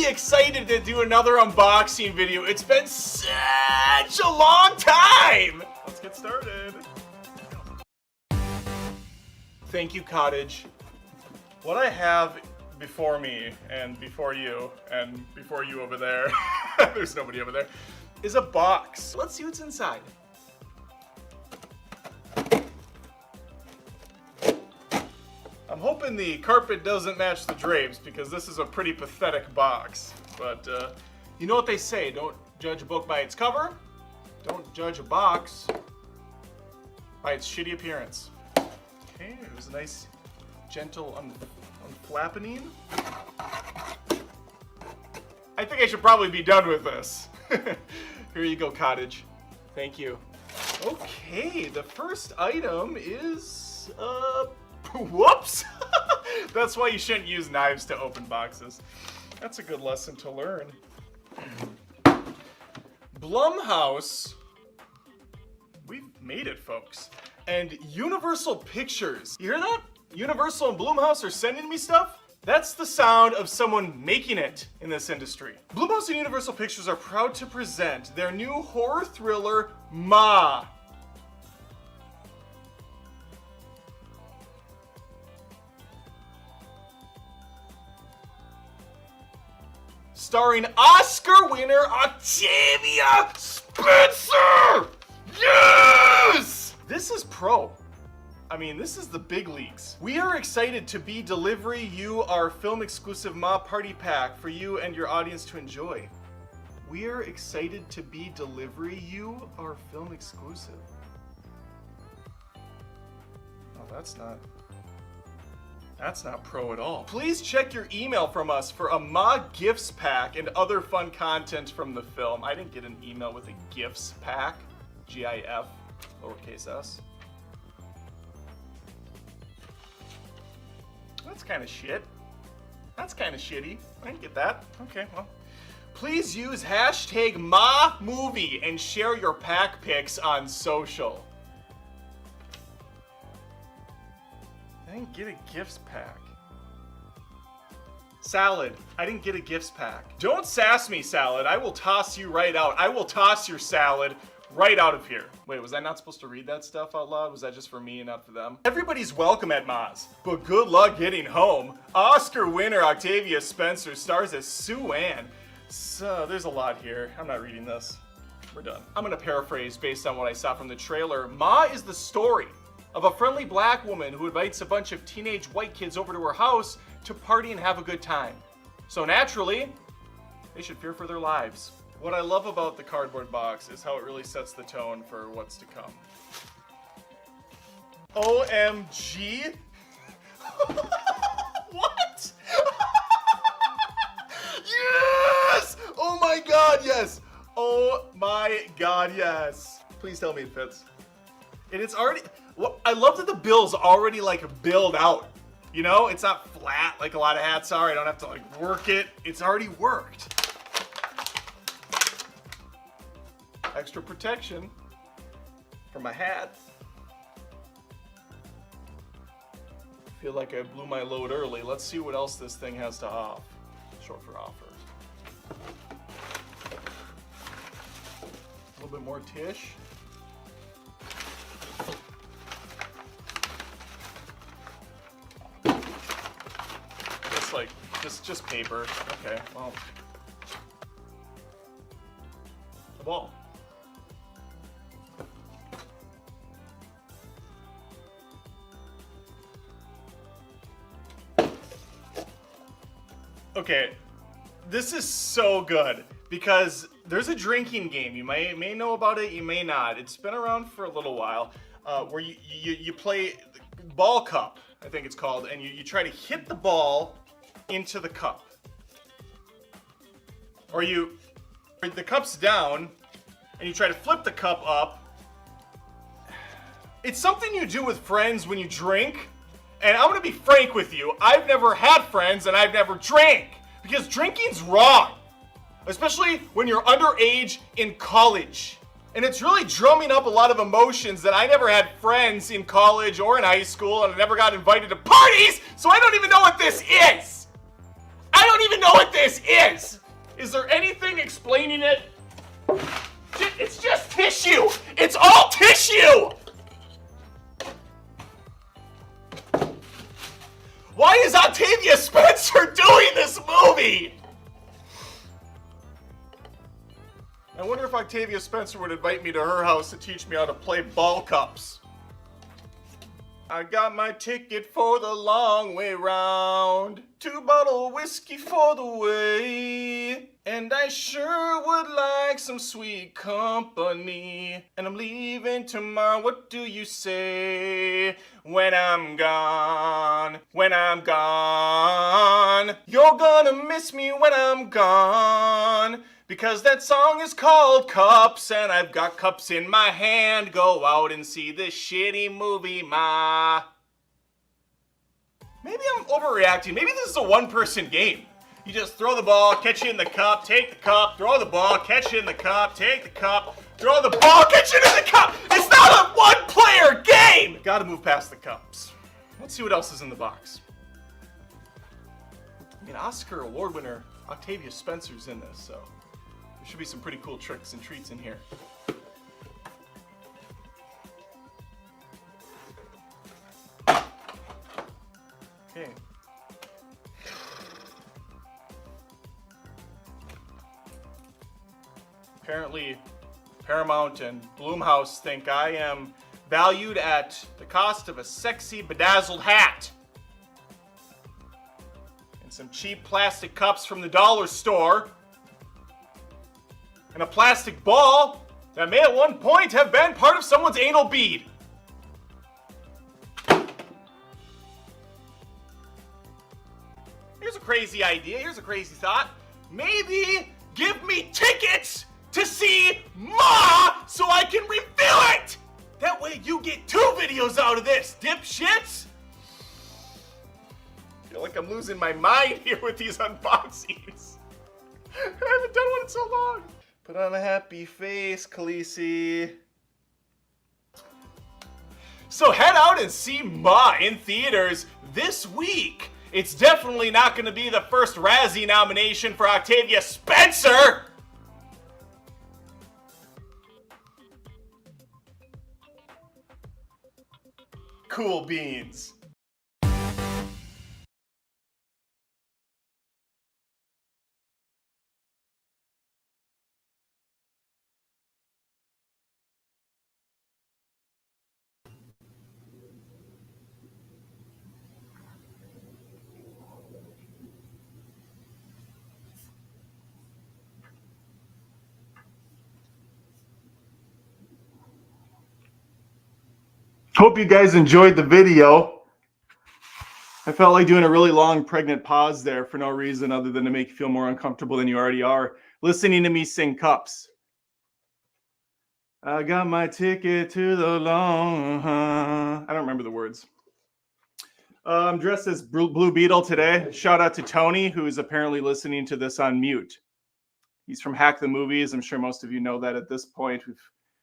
Excited to do another unboxing video. It's been such a long time. Let's get started. Thank you, Cottage. What I have before me and before you over there, there's nobody over there, is a box. Let's see what's inside. I'm hoping the carpet doesn't match the drapes because this is a pretty pathetic box. But you know what they say, don't judge a book by its cover. Don't judge a box by its shitty appearance. Okay, it was a nice, gentle unflappening. I think I should probably be done with this. Here you go, Cottage. Thank you. Okay, the first item is, whoops! That's why you shouldn't use knives to open boxes. That's a good lesson to learn. Blumhouse, we've made it, folks. And Universal Pictures. You hear that? Universal and Blumhouse are sending me stuff? That's the sound of someone making it in this industry. Blumhouse and Universal Pictures are proud to present their new horror thriller, Ma. Starring Oscar winner Octavia Spencer! Yes! This is pro. I mean, this is the big leagues. We are excited to be delivery you our film exclusive Ma Party Pack for you and your audience to enjoy. We are excited to be delivery you our film exclusive. Oh, that's not pro at all. Please check your email from us for a Ma Gifts Pack and other fun content from the film. I didn't get an email with a Gifts Pack. G-I-F, lowercase s. That's kind of shit. That's kind of shitty. I didn't get that. Okay, well. Please use hashtag MaMovie and share your pack pics on social. I didn't get a gifts pack. Salad. I didn't get a gifts pack. Don't sass me, Salad. I will toss you right out. I will toss your salad right out of here. Wait, was I not supposed to read that stuff out loud? Was that just for me and not for them? Everybody's welcome at Ma's, but good luck getting home. Oscar winner Octavia Spencer stars as Sue Ann. So there's a lot here. I'm not reading this. We're done. I'm gonna paraphrase based on what I saw from the trailer. Ma is the story of a friendly black woman who invites a bunch of teenage white kids over to her house to party and have a good time. So naturally, they should fear for their lives. What I love about the cardboard box is how it really sets the tone for what's to come. OMG? What? Yes! Oh my god, yes! Oh my god, yes. Please tell me it fits. And it's already, well, I love that the bill's already like billed out. You know, it's not flat like a lot of hats are. I don't have to like work it. It's already worked. Extra protection for my hat. Feel like I blew my load early. Let's see what else this thing has to offer. Short for offers. A little bit more Tish. Just like, just paper. Okay, well. The ball. Okay, this is so good because there's a drinking game. You may know about it, you may not. It's been around for a little while, where you play ball cup, I think it's called, and you try to hit the ball into the cup. Or the cup's down, and you try to flip the cup up. It's something you do with friends when you drink. And I'm gonna be frank with you, I've never had friends and I've never drank. Because drinking's wrong. Especially when you're underage in college. And it's really drumming up a lot of emotions that I never had friends in college or in high school, and I never got invited to parties, so I don't even know what this is. I don't even know what this is. Is there anything explaining it? It's just tissue. It's all tissue. Why is Octavia Spencer doing this movie? I wonder if Octavia Spencer would invite me to her house to teach me how to play ball cups. I got my ticket for the long way round. 2-bottle whiskey for the way. And I sure would like some sweet company. And I'm leaving tomorrow, what do you say? When I'm gone, when I'm gone. You're gonna miss me when I'm gone. Because that song is called Cups, and I've got cups in my hand. Go out and see this shitty movie, ma. Maybe I'm overreacting. Maybe this is a one-person game. You just throw the ball, catch it in the cup, take the cup, throw the ball, catch it in the cup, take the cup, throw the ball, catch it in the cup. It's not a one-player game. Gotta move past the cups. Let's see what else is in the box. I mean, Oscar award winner Octavia Spencer's in this, so there should be some pretty cool tricks and treats in here. Okay. Apparently, Paramount and Blumhouse think I am valued at the cost of a sexy bedazzled hat and some cheap plastic cups from the dollar store and a plastic ball that may at one point have been part of someone's anal bead. Here's a crazy idea, here's a crazy thought. Maybe give me tickets to see Ma so I can refill it! That way you get 2 videos out of this, dipshits! I feel like I'm losing my mind here with these unboxings. I haven't done one in so long. Put on a happy face, Khaleesi. So head out and see Ma in theaters this week. It's definitely not going to be the first Razzie nomination for Octavia Spencer. Cool beans. Hope you guys enjoyed the video. I felt like doing a really long pregnant pause there for no reason other than to make you feel more uncomfortable than you already are listening to me sing Cups. I got my ticket to the long... I don't remember the words. I'm dressed as Blue Beetle today. Shout out to Tony, who is apparently listening to this on mute. He's from Hack the Movies. I'm sure most of you know that at this point. We've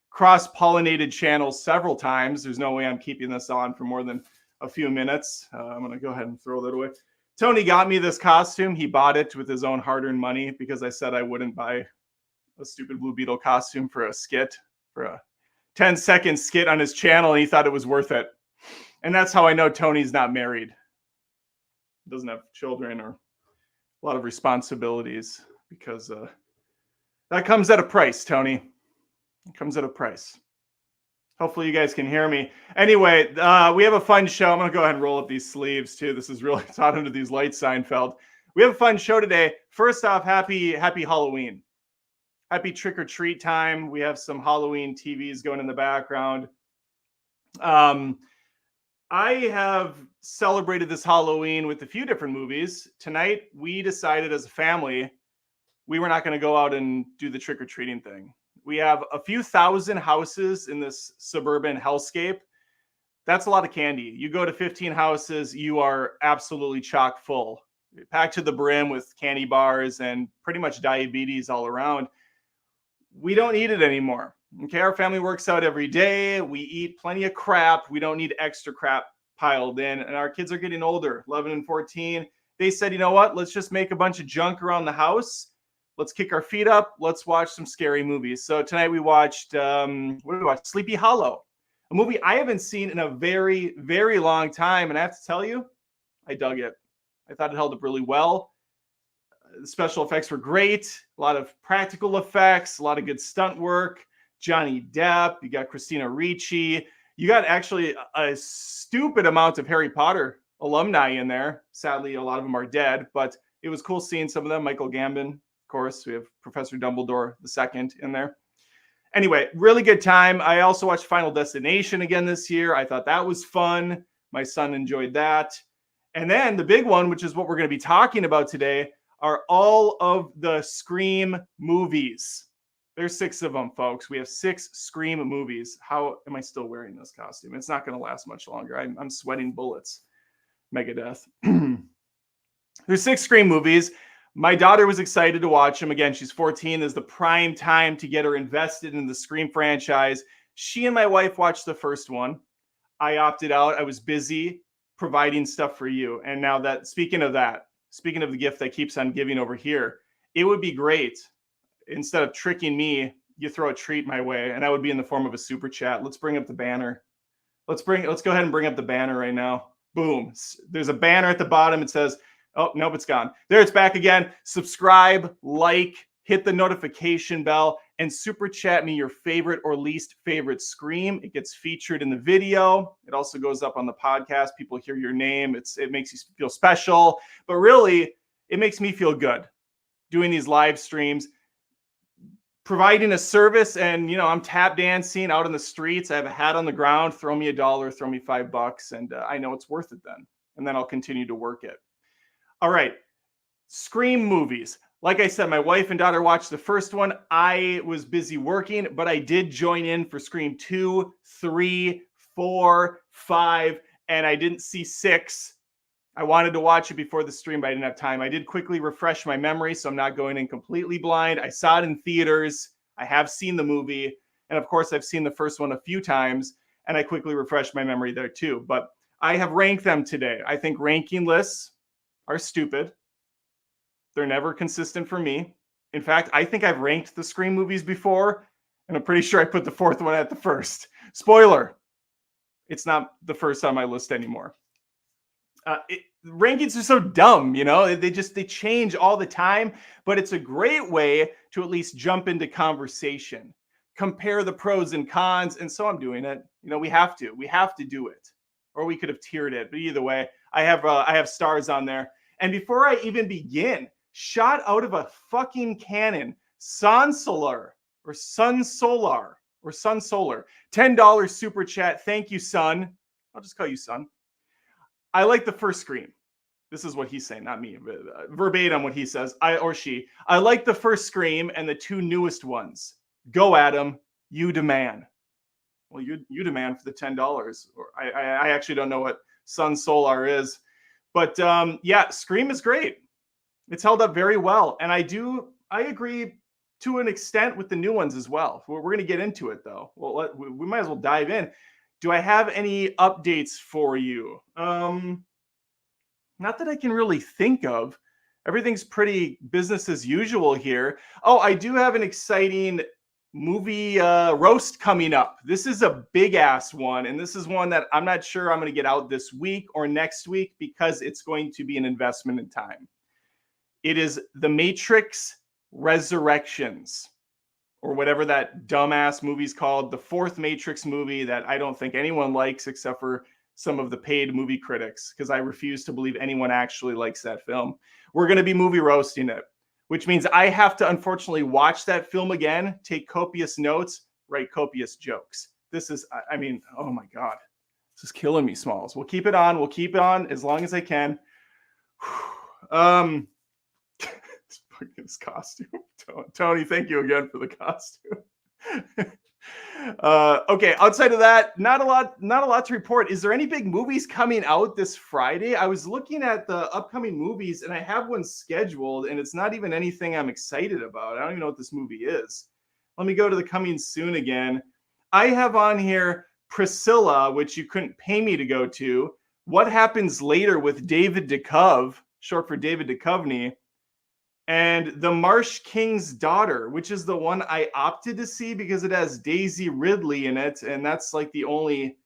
cross-pollinated channels several times. There's no way I'm keeping this on for more than a few minutes. I'm going to go ahead and throw that away. Tony got me this costume. He bought it with his own hard-earned money because I said I wouldn't buy a stupid Blue Beetle costume for a skit, for a 10-second skit on his channel, and he thought it was worth it. And that's how I know Tony's not married. Doesn't have children or a lot of responsibilities, because that comes at a price, Tony. It comes at a price. Hopefully you guys can hear me. Anyway, we have a fun show. I'm going to go ahead and roll up these sleeves too. This is really taught into these lights, Seinfeld. We have a fun show today. First off, happy Halloween. Happy trick-or-treat time. We have some Halloween TVs going in the background. I have celebrated this Halloween with a few different movies. Tonight, we decided as a family, we were not going to go out and do the trick-or-treating thing. We have a few thousand houses in this suburban hellscape. That's a lot of candy. You go to 15 houses, you are absolutely chock full. Packed to the brim with candy bars and pretty much diabetes all around. We don't need it anymore. Okay, our family works out every day. We eat plenty of crap. We don't need extra crap piled in. And our kids are getting older, 11 and 14. They said, you know what? Let's just make a bunch of junk around the house. Let's kick our feet up. Let's watch some scary movies. So tonight we watched, what did we watch? Sleepy Hollow, a movie I haven't seen in a very, very long time. And I have to tell you, I dug it. I thought it held up really well. The special effects were great. A lot of practical effects, a lot of good stunt work. Johnny Depp, you got Christina Ricci. You got actually a stupid amount of Harry Potter alumni in there. Sadly, a lot of them are dead, but it was cool seeing some of them. Michael Gambon, of course. We have Professor Dumbledore II in there. Anyway, really good time. I also watched Final Destination again this year. I thought that was fun. My son enjoyed that. And then the big one, which is what we're going to be talking about today, are all of the Scream movies. There's 6 of them, folks. We have 6 Scream movies. How am I still wearing this costume? It's not going to last much longer. I'm sweating bullets. Megadeth. There's 6 Scream movies. My daughter was excited to watch them. Again, she's 14. This is the prime time to get her invested in the Scream franchise. She and my wife watched the first one. I opted out. I was busy providing stuff for you. And now that, speaking of the gift that keeps on giving over here, it would be great. Instead of tricking me, you throw a treat my way, and that would be in the form of a super chat. Let's bring up the banner. Let's go ahead and bring up the banner right now. Boom. There's a banner at the bottom. It says, oh, nope, it's gone. There, it's back again. Subscribe, like, hit the notification bell, and super chat me your favorite or least favorite Scream. It gets featured in the video. It also goes up on the podcast. People hear your name. It makes you feel special, but really, it makes me feel good doing these live streams, providing a service. And, you know, I'm tap dancing out in the streets. I have a hat on the ground. Throw me $1, throw me $5, and I know it's worth it then. And then I'll continue to work it. All right. Scream movies. Like I said, my wife and daughter watched the first one. I was busy working, but I did join in for Scream 2, 3, 4, 5, and I didn't see 6. I wanted to watch it before the stream, but I didn't have time. I did quickly refresh my memory, so I'm not going in completely blind. I saw it in theaters. I have seen the movie. And of course, I've seen the first one a few times, and I quickly refreshed my memory there too. But I have ranked them today. I think ranking lists are stupid. They're never consistent for me. In fact, I think I've ranked the Scream movies before, and I'm pretty sure I put the 4th one at the first. Spoiler, it's not the first on my list anymore. Rankings are so dumb, you know, they change all the time, but it's a great way to at least jump into conversation, compare the pros and cons. And so I'm doing it. You know, we have to do it, or we could have tiered it. But either way, I have stars on there. And before I even begin, shot out of a fucking cannon, Sun Solar, $10 super chat. Thank you, Sun. I'll just call you Sun. I like the first Scream. This is what he's saying, not me. Verbatim what he says, I like the first Scream and the 2 newest ones. Go, Adam. You demand. Well, you demand for the $10. Or I actually don't know what Sun Solar is. But yeah, Scream is great. It's held up very well. And I agree to an extent with the new ones as well. We're going to get into it, though. Well, we might as well dive in. Do I have any updates for you? Not that I can really think of. Everything's pretty business as usual here. Oh, I do have an exciting movie roast coming up. This is a big ass one, and this is one that I'm not sure I'm going to get out this week or next week because it's going to be an investment in time. It is The Matrix Resurrections, or whatever that dumbass movie's called, the fourth Matrix movie that I don't think anyone likes except for some of the paid movie critics, because I refuse to believe anyone actually likes that film. We're going to be movie roasting it, which means I have to unfortunately watch that film again, take copious notes, write copious jokes. This is, I mean, oh my God, this is killing me, Smalls. We'll keep it on. We'll keep it on as long as I can. His costume. Tony, thank you again for the costume. Okay, outside of that, not a lot to report. Is there any big movies coming out this Friday? I was looking at the upcoming movies and I have one scheduled and it's not even anything I'm excited about. I don't even know what this movie is. Let me go to the coming soon again. I have on here Priscilla, which you couldn't pay me to go to. What Happens Later with David Duchovny, short for David Duchovny. And The Marsh King's Daughter, which is the one I opted to see because it has Daisy Ridley in it. And that's like the only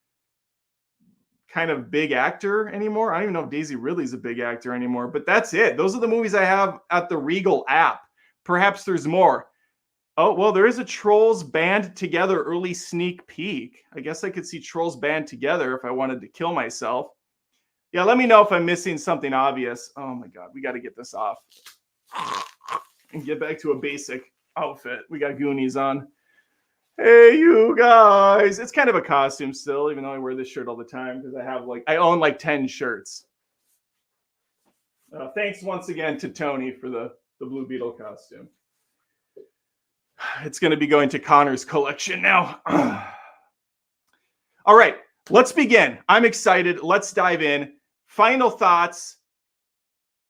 kind of big actor anymore. I don't even know if Daisy Ridley's a big actor anymore, but that's it. Those are the movies I have at the Regal app. Perhaps there's more. Oh, well, there is a Trolls Band Together early sneak peek. I guess I could see Trolls Band Together if I wanted to kill myself. Yeah, let me know if I'm missing something obvious. Oh my God, we got to get this off and get back to a basic outfit. We got Goonies on. Hey, you guys. It's kind of a costume still, even though I wear this shirt all the time because I own like 10 shirts. Thanks once again to Tony for the Blue Beetle costume. It's going to be going to Connor's collection now. All right, let's begin. I'm excited. Let's dive in. Final thoughts.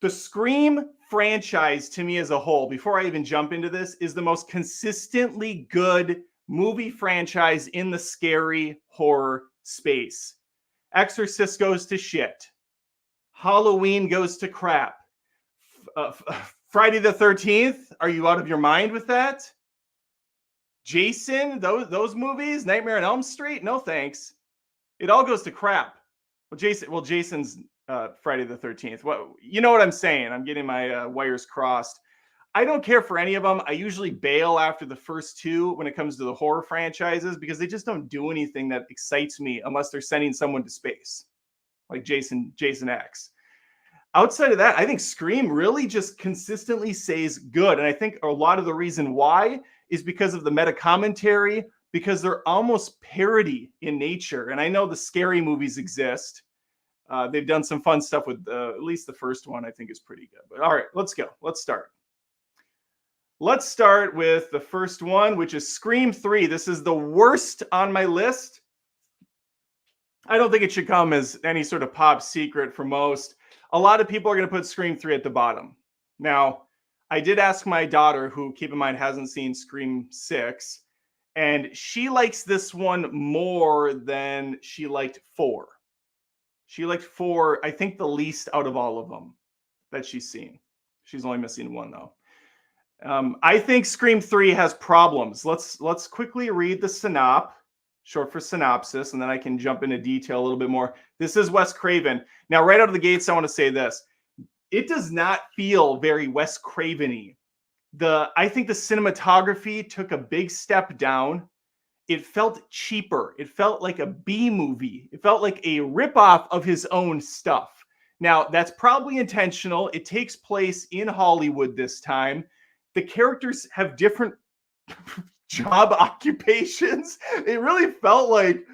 The Scream franchise, to me as a whole, before I even jump into this, is the most consistently good movie franchise in the scary horror space. Exorcist goes to shit. Halloween goes to crap. Friday the 13th, are you out of your mind with that? Jason, those movies, Nightmare on Elm Street, no thanks. It all goes to crap. Jason's Friday the 13th. Well, you know what I'm saying. I'm getting my wires crossed. I don't care for any of them. I usually bail after the first two when it comes to the horror franchises because they just don't do anything that excites me unless they're sending someone to space, like Jason X. Outside of that, I think Scream really just consistently stays good. And I think a lot of the reason why is because of the meta commentary, because they're almost parody in nature. And I know the scary movies exist. They've done some fun stuff with at least the first one, I think is pretty good. But all right, let's go. Let's start. Let's start with the first one, which is Scream 3. This is the worst on my list. I don't think it should come as any sort of pop secret for most. A lot of people are going to put Scream 3 at the bottom. Now, I did ask my daughter, who, keep in mind, hasn't seen Scream 6, and she likes this one more than she liked 4. She liked 4, I think, the least out of all of them that she's seen. She's only missing one, though. I think Scream 3 has problems. Let's quickly read the synop, short for synopsis, and then I can jump into detail a little bit more. This is Wes Craven. Now, right out of the gates, I want to say this. It does not feel very Wes Craven-y. I think the cinematography took a big step down. It felt cheaper. It felt like a B movie. It felt like a ripoff of his own stuff. Now, that's probably intentional. It takes place in Hollywood this time. The characters have different job occupations. It really felt like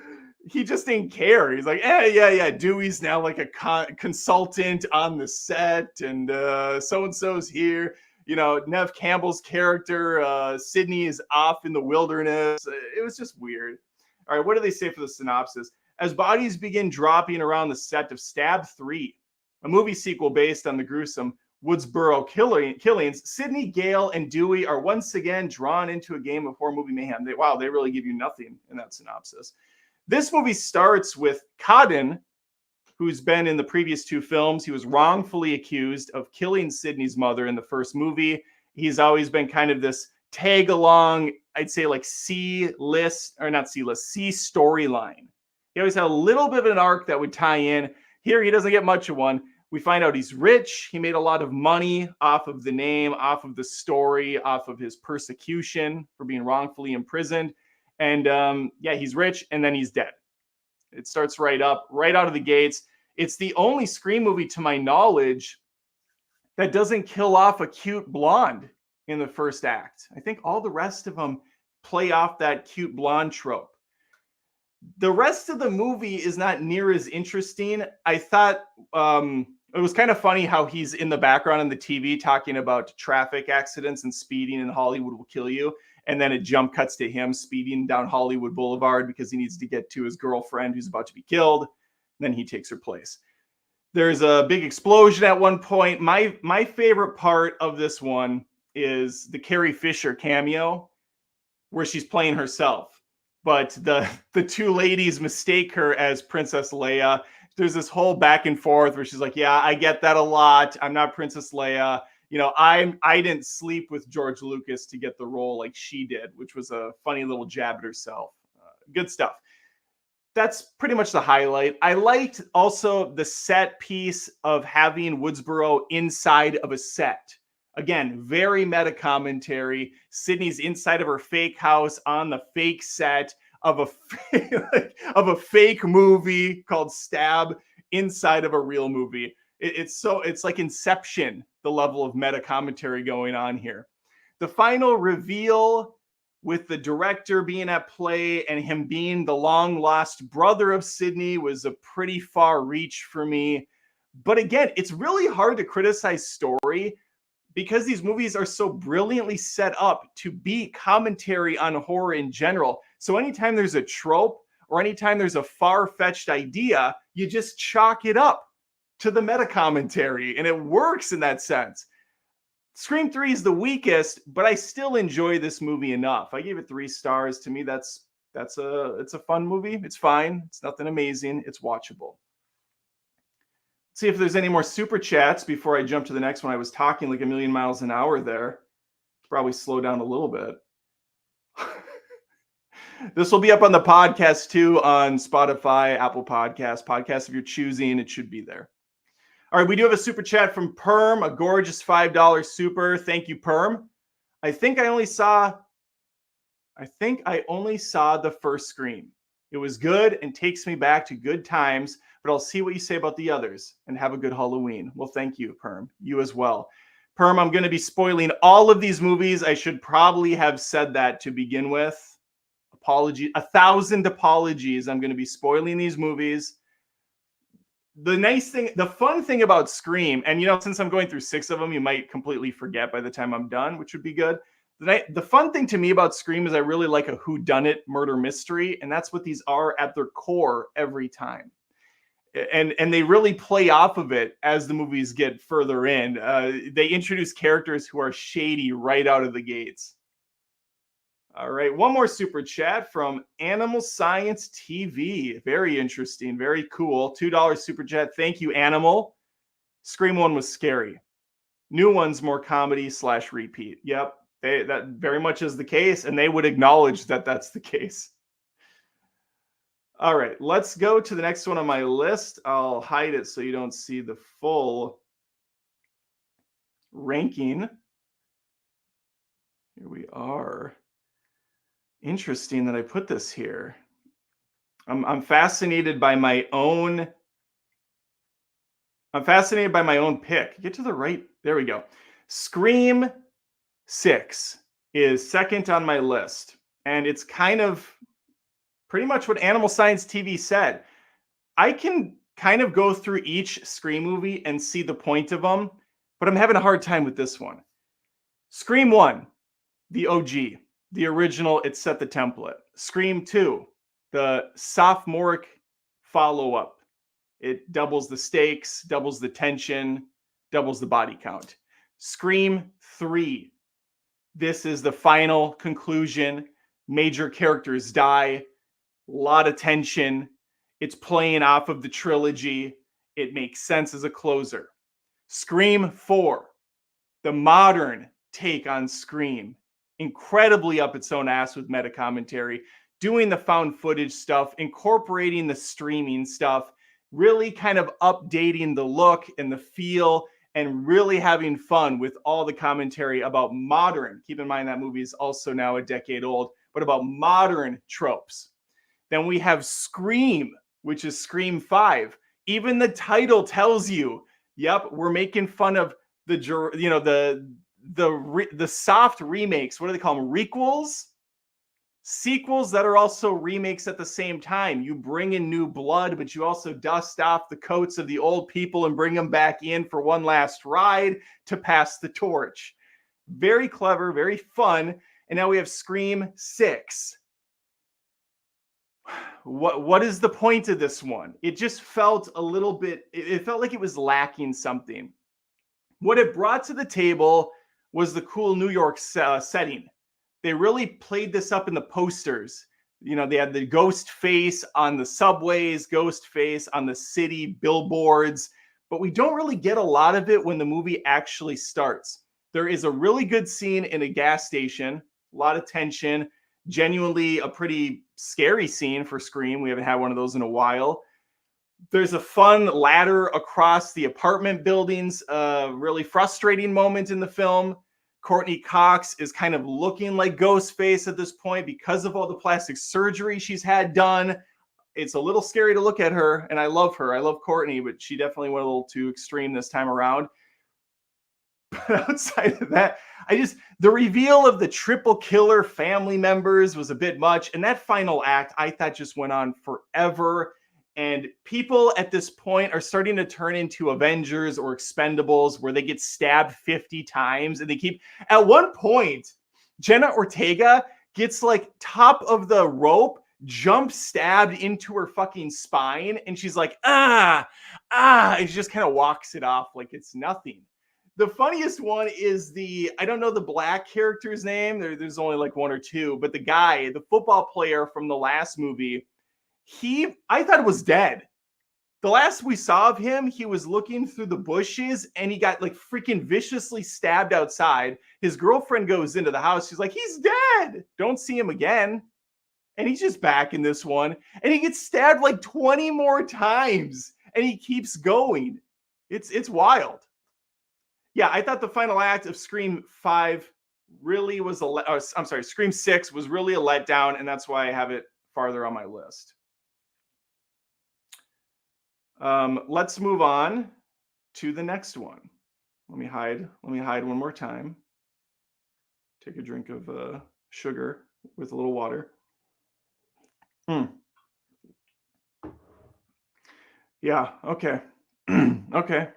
he just didn't care. He's like, yeah. Dewey's now like a consultant on the set, and so-and-so's here. You know, Neve Campbell's character, Sydney, is off in the wilderness. It was just weird. All right, what do they say for the synopsis? As bodies begin dropping around the set of Stab 3, a movie sequel based on the gruesome Woodsboro killings, Sydney, Gale, and Dewey are once again drawn into a game of horror movie mayhem. They really give you nothing in that synopsis. This movie starts with Codden, who's been in the previous two films. He was wrongfully accused of killing Sydney's mother in the first movie. He's always been kind of this tag along, I'd say like C storyline. He always had a little bit of an arc that would tie in. Here, he doesn't get much of one. We find out he's rich. He made a lot of money off of the name, off of the story, off of his persecution for being wrongfully imprisoned. And yeah, he's rich, and then he's dead. It starts right out of the gates. It's the only Scream movie, to my knowledge, that doesn't kill off a cute blonde in the first act. I think all the rest of them play off that cute blonde trope. The rest of the movie is not near as interesting. I thought it was kind of funny how he's in the background on the TV talking about traffic accidents and speeding in Hollywood will kill you. And then it jump cuts to him speeding down Hollywood Boulevard because he needs to get to his girlfriend who's about to be killed. And then he takes her place. There's a big explosion at one point. My favorite part of this one is the Carrie Fisher cameo where she's playing herself. But the two ladies mistake her as Princess Leia. There's this whole back and forth where she's like, yeah, I get that a lot. I'm not Princess Leia. You know, I didn't sleep with George Lucas to get the role like she did, which was a funny little jab at herself. Good stuff. That's pretty much the highlight. I liked also the set piece of having Woodsboro inside of a set. Again, very meta commentary. Sydney's inside of her fake house on the fake set of a fake movie called Stab inside of a real movie. It's like Inception, the level of meta commentary going on here. The final reveal with the director being at play and him being the long lost brother of Sydney was a pretty far reach for me. But again, it's really hard to criticize story because these movies are so brilliantly set up to be commentary on horror in general. So anytime there's a trope or anytime there's a far-fetched idea, you just chalk it up to the meta commentary, and it works in that sense. Scream 3 is the weakest, but I still enjoy this movie enough. I gave it 3 stars. To me, it's a fun movie. It's fine. It's nothing amazing. It's watchable. Let's see if there's any more super chats before I jump to the next one. I was talking like a million miles an hour there. Probably slow down a little bit. This will be up on the podcast too, on Spotify, Apple Podcasts of your choosing. It should be there. All right, we do have a super chat from Perm, a gorgeous $5 super. Thank you, Perm. I think I only saw the first Scream. It was good and takes me back to good times, but I'll see what you say about the others and have a good Halloween. Well, thank you, Perm. You as well. Perm, I'm going to be spoiling all of these movies. I should probably have said that to begin with. Apology, 1,000 apologies. I'm going to be spoiling these movies. The fun thing about Scream, and since I'm going through 6 of them, you might completely forget by the time I'm done, which would be good. The fun thing to me about Scream is I really like a whodunit murder mystery, and that's what these are at their core every time. And they really play off of it as the movies get further in. They introduce characters who are shady right out of the gates. All right, one more super chat from Animal Science TV. Very interesting, very cool. $2 super chat. Thank you, Animal. Scream 1 was scary. New one's more comedy/repeat. Yep, that very much is the case, and they would acknowledge that that's the case. All right, let's go to the next one on my list. I'll hide it so you don't see the full ranking. Here we are. Interesting that I put this here. I'm fascinated by my own. I'm fascinated by my own pick. Get to the right. There we go. Scream 6 is second on my list, and it's kind of pretty much what Animal Science TV said. I can kind of go through each Scream movie and see the point of them, but I'm having a hard time with this one. Scream 1, the OG. The original, it set the template. Scream 2, the sophomoric follow-up. It doubles the stakes, doubles the tension, doubles the body count. Scream 3, this is the final conclusion. Major characters die. A lot of tension. It's playing off of the trilogy. It makes sense as a closer. Scream 4, the modern take on Scream, incredibly up its own ass with meta commentary, doing the found footage stuff, incorporating the streaming stuff, really kind of updating the look and the feel, and really having fun with all the commentary about modern, keep in mind that movie is also now a decade old, but about modern tropes. Then we have Scream, which is Scream 5. Even the title tells you, yep, we're making fun of the soft remakes. What do they call them? Requels? Sequels that are also remakes at the same time. You bring in new blood, but you also dust off the coats of the old people and bring them back in for one last ride to pass the torch. Very clever, very fun. And now we have Scream 6. What is the point of this one? It just felt a little bit, it felt like it was lacking something. What it brought to the table was the cool New York setting. They really played this up in the posters. You know, they had the ghost face on the subways, ghost face on the city billboards, but we don't really get a lot of it when the movie actually starts. There is a really good scene in a gas station, a lot of tension, genuinely a pretty scary scene for Scream. We haven't had one of those in a while. There's a fun ladder across the apartment buildings, really frustrating moment in the film. Courtney Cox is kind of looking like Ghostface at this point because of all the plastic surgery she's had done. It's a little scary to look at her, and I love her. I love Courtney, but she definitely went a little too extreme this time around. But outside of that, the reveal of the triple killer family members was a bit much. And that final act, I thought, just went on forever. And people at this point are starting to turn into Avengers or Expendables, where they get stabbed 50 times. And they keep, at one point, Jenna Ortega gets like top of the rope, jump stabbed into her fucking spine. And she's like, and she just kind of walks it off like it's nothing. The funniest one is I don't know the black character's name. There's only like one or two, but the guy, the football player from the last movie, I thought was dead. The last we saw of him, he was looking through the bushes and he got like freaking viciously stabbed outside. His girlfriend goes into the house. She's like, he's dead. Don't see him again. And he's just back in this one. And he gets stabbed like 20 more times and he keeps going. It's wild. Yeah, I thought the final act of Scream 5 really was Scream 6 was really a letdown, and that's why I have it farther on my list. Let's move on to the next one. Let me hide one more time. Take a drink of sugar with a little water. Yeah, okay. Okay.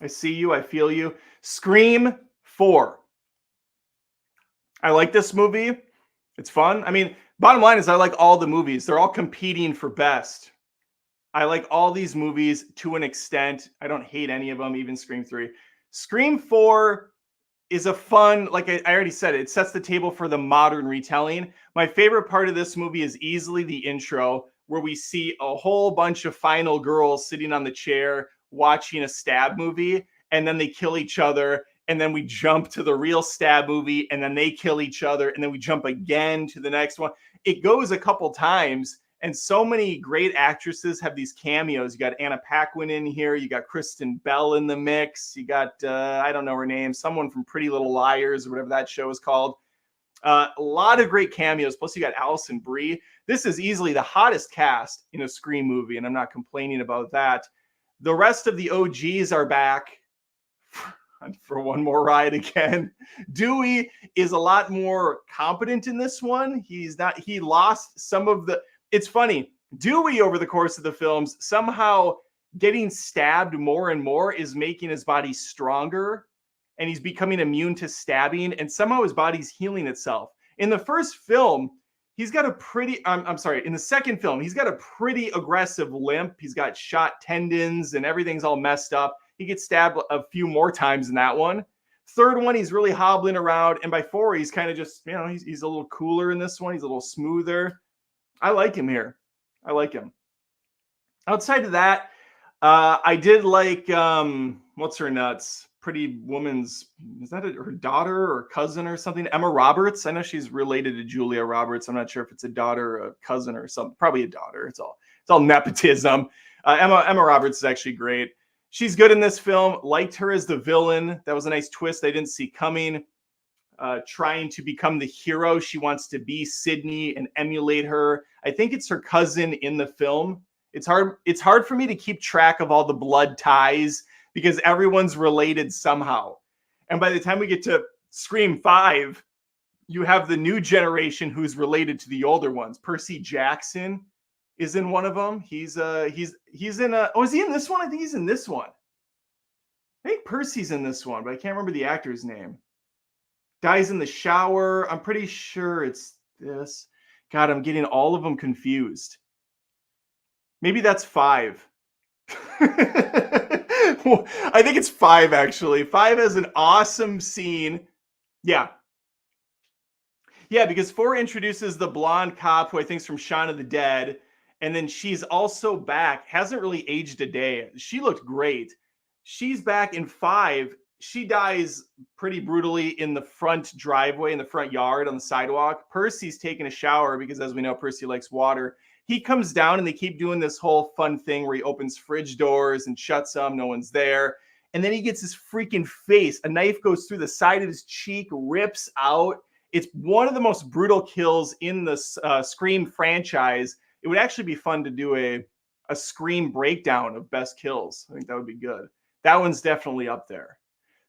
I see you. I feel you. Scream 4. I like this movie. It's fun. I mean, bottom line is I like all the movies. They're all competing for best. I like all these movies to an extent. I don't hate any of them, even Scream 3. Scream 4 is a fun, like I already said, it sets the table for the modern retelling. My favorite part of this movie is easily the intro, where we see a whole bunch of final girls sitting on the chair watching a stab movie, and then they kill each other, and then we jump to the real stab movie, and then they kill each other, and then we jump again to the next one. It goes a couple times, and so many great actresses have these cameos. You got Anna Paquin in here, you got Kristen Bell in the mix, you got I don't know her name, someone from Pretty Little Liars or whatever that show is called. A lot of great cameos. Plus, you got Alison Brie. This is easily the hottest cast in a Scream movie, and I'm not complaining about that. The rest of the OGs are back for one more ride again. Dewey is a lot more competent in this one. He lost some of the, it's funny, Dewey over the course of the films, somehow getting stabbed more and more is making his body stronger, and he's becoming immune to stabbing, and somehow his body's healing itself. In the first film, he's got a pretty, in the second film, he's got a pretty aggressive limp. He's got shot tendons and everything's all messed up. He gets stabbed a few more times in that one. Third one, he's really hobbling around. And by 4, he's kind of just, he's a little cooler in this one. He's a little smoother. I like him here. I like him. Outside of that, I did like what's her nuts? Pretty Woman's, is that her daughter or cousin or something? Emma Roberts. I know she's related to Julia Roberts. I'm not sure if it's a daughter or a cousin or something. Probably a daughter. It's all nepotism. Emma Roberts is actually great. She's good in this film. Liked her as the villain. That was a nice twist I didn't see coming. Trying to become the hero she wants to be, Sydney, and emulate her. I think it's her cousin in the film. It's hard for me to keep track of all the blood ties because everyone's related somehow. And by the time we get to Scream 5, you have the new generation who's related to the older ones. Percy Jackson is in one of them. He's in a, oh, is he in this one? I think he's in this one. I think Percy's in this one, but I can't remember the actor's name. Dies in the shower. I'm pretty sure it's this. God, I'm getting all of them confused. Maybe that's 5. I think it's 5, actually. 5 has an awesome scene. Yeah. Yeah, because 4 introduces the blonde cop who I think is from Shaun of the Dead. And then she's also back. Hasn't really aged a day. She looked great. She's back in 5. She dies pretty brutally in the front driveway, in the front yard on the sidewalk. Percy's taking a shower because, as we know, Percy likes water. He comes down and they keep doing this whole fun thing where he opens fridge doors and shuts them. No one's there. And then he gets his freaking face. A knife goes through the side of his cheek, rips out. It's one of the most brutal kills in the Scream franchise. It would actually be fun to do a Scream breakdown of best kills. I think that would be good. That one's definitely up there.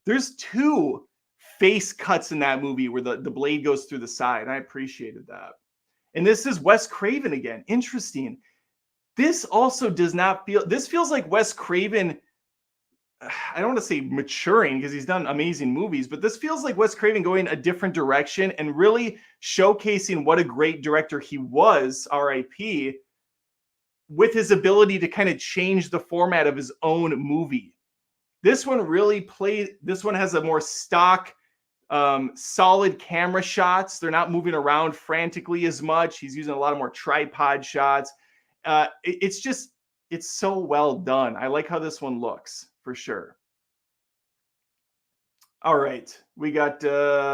There's 2 face cuts in that movie where the blade goes through the side. I appreciated that. And this is Wes Craven again. Interesting. This also does not feel, this feels like Wes Craven, I don't want to say maturing because he's done amazing movies, but this feels like Wes Craven going a different direction and really showcasing what a great director he was, RIP, with his ability to kind of change the format of his own movie. This one really this one has a more stock, solid camera shots. They're not moving around frantically as much. He's using a lot of more tripod shots. It's so well done. I like how this one looks for sure. All right, we got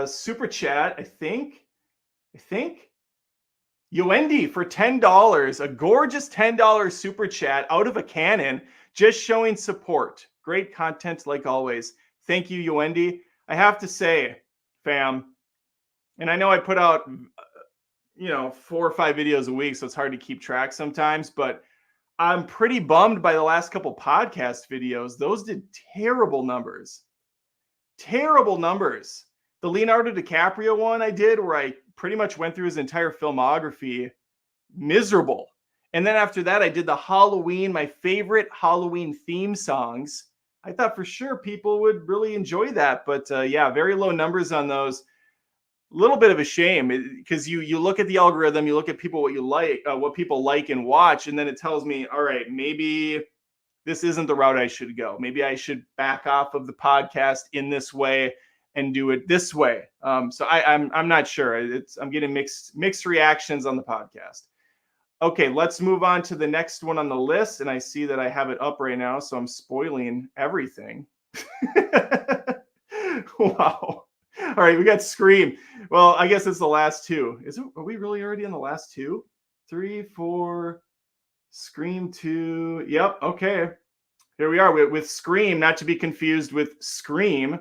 super chat. I think Yoendi for $10, a gorgeous $10 super chat out of a cannon, just showing support. Great content like always. Thank you, Yoendi. I have to say, fam, and I know I put out 4 or 5 videos a week, so it's hard to keep track sometimes, but I'm pretty bummed by the last couple podcast videos. Those did terrible numbers. Terrible numbers. The Leonardo DiCaprio one I did, where I pretty much went through his entire filmography, miserable. And then after that, I did the Halloween, my favorite Halloween theme songs. I thought for sure people would really enjoy that. But yeah, very low numbers on those. A little bit of a shame because you look at the algorithm, you look at people, what people like and watch, and then it tells me, all right, maybe this isn't the route I should go. Maybe I should back off of the podcast in this way and do it this way. So I'm not sure. I'm getting mixed reactions on the podcast. Okay, let's move on to the next one on the list. And I see that I have it up right now, so I'm spoiling everything. Wow. All right, we got Scream. Well, I guess it's the last 2. Are we really already in the last 2? 3, 4, Scream 2. Yep, okay. Here we are with Scream, not to be confused with Scream.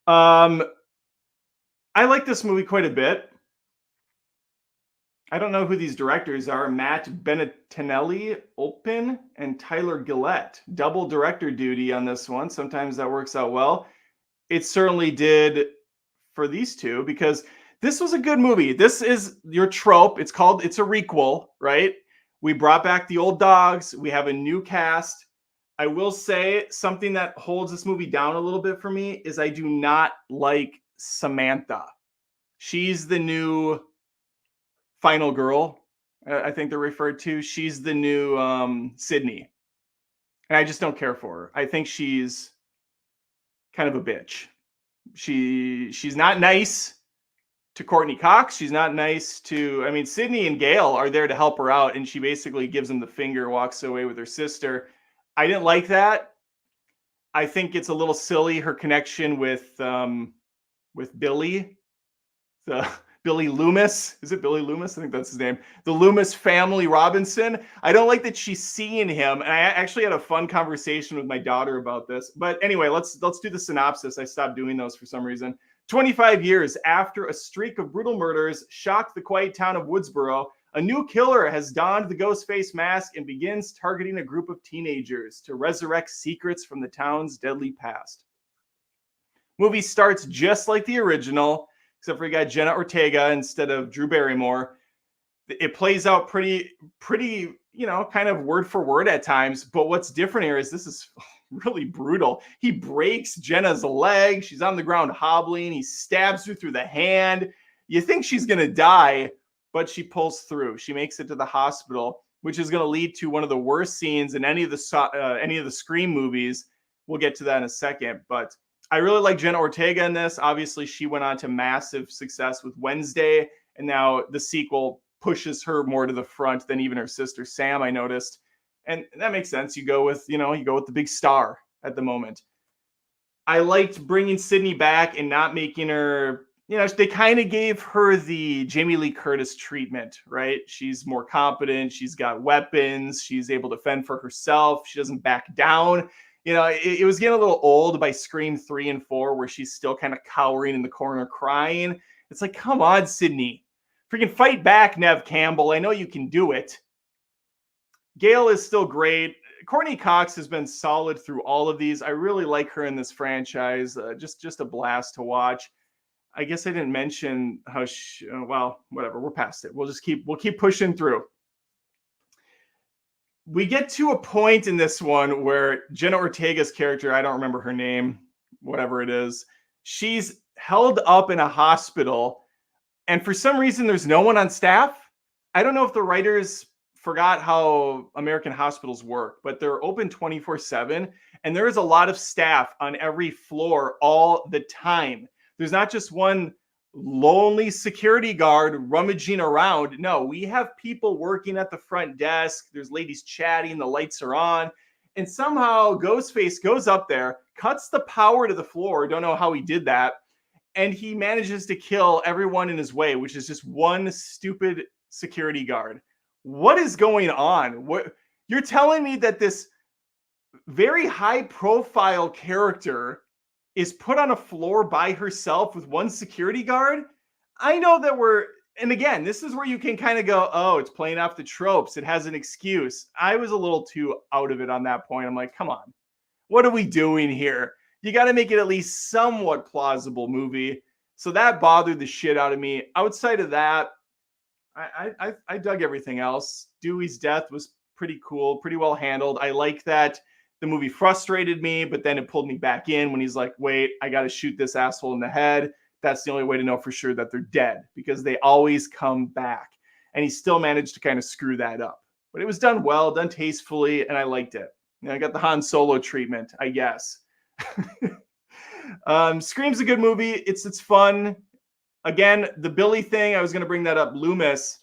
I like this movie quite a bit. I don't know who these directors are. Matt Benetinelli, Olpin, and Tyler Gillette. Double director duty on this one. Sometimes that works out well. It certainly did for these 2 because this was a good movie. This is your trope. It's a requel, right? We brought back the old dogs. We have a new cast. I will say something that holds this movie down a little bit for me is I do not like Samantha. She's the new final girl, I think they're referred to. She's the new Sydney. And I just don't care for her. I think she's kind of a bitch. She's not nice. to Courtney Cox. She's not nice to, I mean, Sydney and Gail are there to help her out, and she basically gives him the finger, walks away with her sister. I didn't like that. I think it's a little silly, her connection with Billy, the Billy Loomis. Is it Billy Loomis? I think that's his name. The Loomis family Robinson. I don't like that she's seeing him. And I actually had a fun conversation with my daughter about this. But anyway, let's do the synopsis. I stopped doing those for some reason. 25 years after a streak of brutal murders shocked the quiet town of Woodsboro, a new killer has donned the ghost face mask and begins targeting a group of teenagers to resurrect secrets from the town's deadly past. Movie starts just like the original, except for you got Jenna Ortega instead of Drew Barrymore. It plays out pretty, kind of word for word at times. But what's different here is this is really brutal. He breaks Jenna's leg. She's on the ground hobbling. He stabs her through the hand. You think she's going to die, but she pulls through. She makes it to the hospital, which is going to lead to one of the worst scenes in any of the Scream movies. We'll get to that in a second. But I really like Jenna Ortega in this. Obviously, she went on to massive success with Wednesday, and now the sequel pushes her more to the front than even her sister Sam, I noticed. And that makes sense. You go with the big star at the moment. I liked bringing Sydney back and not making her, they kind of gave her the Jamie Lee Curtis treatment, right? She's more competent. She's got weapons. She's able to fend for herself. She doesn't back down. It was getting a little old by Scream 3 and 4, where she's still kind of cowering in the corner crying. It's like, come on, Sydney. Freaking fight back, Nev Campbell. I know you can do it. Gail is still great. Courtney Cox has been solid through all of these. I really like her in this franchise. Just a blast to watch. I guess I didn't mention how whatever. We're past it. We'll keep pushing through. We get to a point in this one where Jenna Ortega's character, I don't remember her name, whatever it is, she's held up in a hospital, and for some reason there's no one on staff. I don't know if the writers forgot how American hospitals work, but they're open 24/7, and there is a lot of staff on every floor all the time. There's not just one lonely security guard rummaging around. No, we have people working at the front desk. There's ladies chatting, the lights are on. And somehow Ghostface goes up there, cuts the power to the floor. Don't know how he did that. And he manages to kill everyone in his way, which is just one stupid security guard. What is going on? What you're telling me that this very high profile character is put on a floor by herself with one security guard? I know that and again, this is where you can kind of go, oh, it's playing off the tropes. It has an excuse. I was a little too out of it on that point. I'm like, come on, what are we doing here? You got to make it at least somewhat plausible movie. So that bothered the shit out of me. Outside of that, I dug everything else. Dewey's death was pretty cool, pretty well handled. I like that the movie frustrated me, but then it pulled me back in when he's like, wait, I got to shoot this asshole in the head. That's the only way to know for sure that they're dead, because they always come back. And he still managed to kind of screw that up. But it was done well, done tastefully, and I liked it. I got the Han Solo treatment, I guess. Scream's a good movie. It's fun. Again, the Billy thing, I was going to bring that up, Loomis.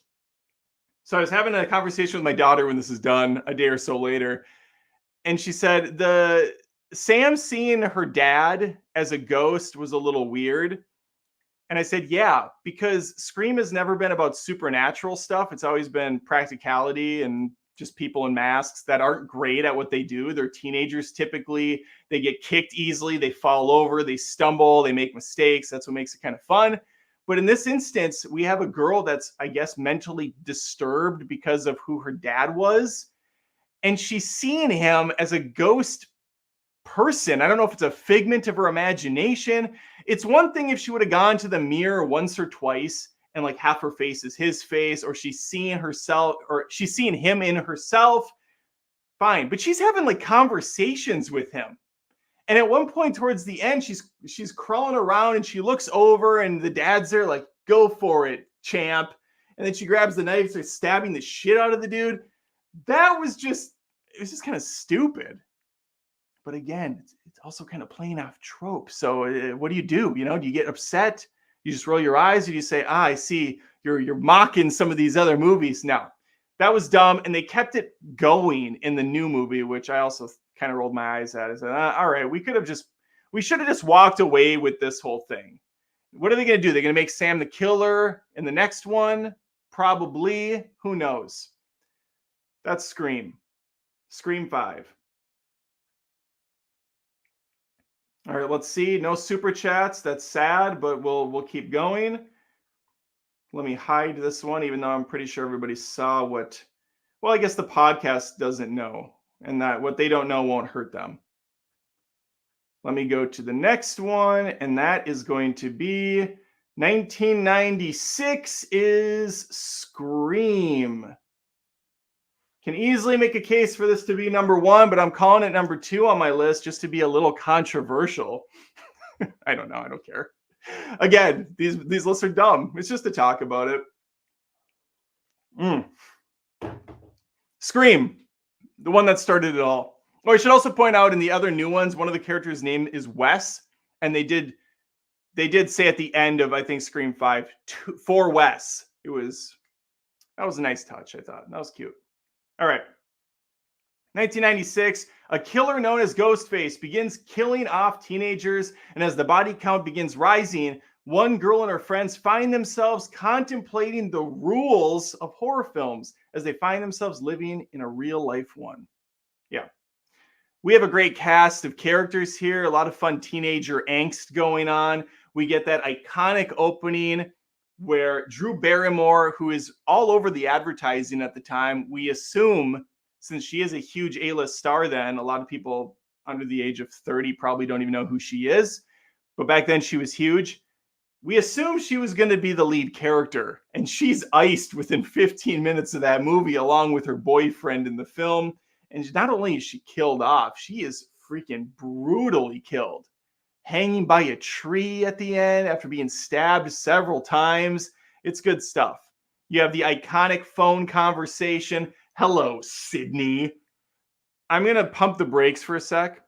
So I was having a conversation with my daughter when this is done, a day or so later. And she said Sam seeing her dad as a ghost was a little weird. And I said, yeah, because Scream has never been about supernatural stuff. It's always been practicality and just people in masks that aren't great at what they do. They're teenagers typically. They get kicked easily. They fall over. They stumble. They make mistakes. That's what makes it kind of fun. But in this instance, we have a girl that's, I guess, mentally disturbed because of who her dad was. And she's seeing him as a ghost person. I don't know if it's a figment of her imagination. It's one thing if she would have gone to the mirror once or twice and like half her face is his face, or she's seeing herself, or she's seeing him in herself. Fine. But she's having like conversations with him. And at one point towards the end, she's crawling around and she looks over and the dad's there like, go for it, champ. And then she grabs the knife and starts stabbing the shit out of the dude. It was just kind of stupid. But again, it's also kind of playing off tropes. So what do? Do you get upset? You just roll your eyes and you say, I see you're mocking some of these other movies. No, that was dumb. And they kept it going in the new movie, which I also kind of rolled my eyes at. I said, all right, we should have just walked away with this whole thing. What are they going to do? They're going to make Sam the killer in the next one? Probably. Who knows? That's Scream. Scream 5. All right, let's see. No super chats. That's sad, but we'll keep going. Let me hide this one, even though I'm pretty sure everybody saw what. Well, I guess the podcast doesn't know, and that what they don't know won't hurt them. Let me go to the next one, and that is going to be 1996 is Scream. Can easily make a case for this to be number 1, but I'm calling it number 2 on my list just to be a little controversial. I don't know. I don't care. Again, these lists are dumb. It's just to talk about it. Scream, the one that started it all. Oh, I should also point out in the other new ones, one of the characters' name is Wes, and they did say at the end of, I think, Scream 5 for Wes. That was a nice touch. I thought that was cute. All right. 1996, a killer known as Ghostface begins killing off teenagers, and as the body count begins rising, one girl and her friends find themselves contemplating the rules of horror films as they find themselves living in a real-life one. Yeah. We have a great cast of characters here, a lot of fun teenager angst going on. We get that iconic opening where Drew Barrymore, who is all over the advertising at the time, we assume, since she is a huge A-list star then, a lot of people under the age of 30 probably don't even know who she is. But back then she was huge. We assume she was going to be the lead character, and she's iced within 15 minutes of that movie along with her boyfriend in the film. And not only is she killed off, she is freaking brutally killed. Hanging by a tree at the end after being stabbed several times. It's good stuff. You have the iconic phone conversation. Hello, Sydney. I'm going to pump the brakes for a sec.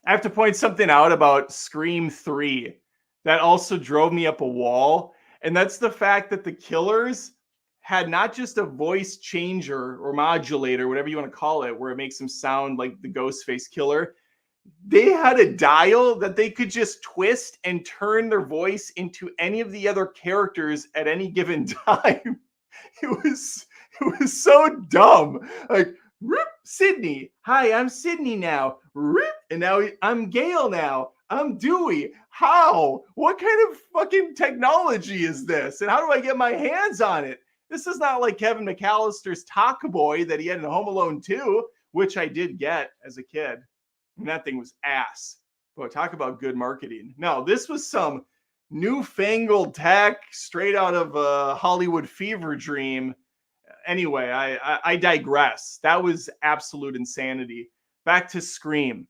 I have to point something out about Scream 3 that also drove me up a wall. And that's the fact that the killers had not just a voice changer or modulator, whatever you want to call it, where it makes them sound like the Ghostface killer. They had a dial that they could just twist and turn their voice into any of the other characters at any given time. It was so dumb. Like, Sydney. Hi, I'm Sydney now. And now I'm Gail now. I'm Dewey. How? What kind of fucking technology is this? And how do I get my hands on it? This is not like Kevin McAllister's Talk Boy that he had in Home Alone 2, which I did get as a kid. And that thing was ass. But talk about good marketing. No, this was some newfangled tech straight out of a Hollywood fever dream. Anyway, I digress. That was absolute insanity. Back to Scream.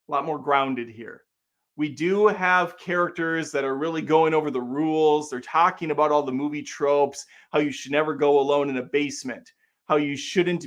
A lot more grounded here. We do have characters that are really going over the rules. They're talking about all the movie tropes, how you should never go alone in a basement, how you shouldn't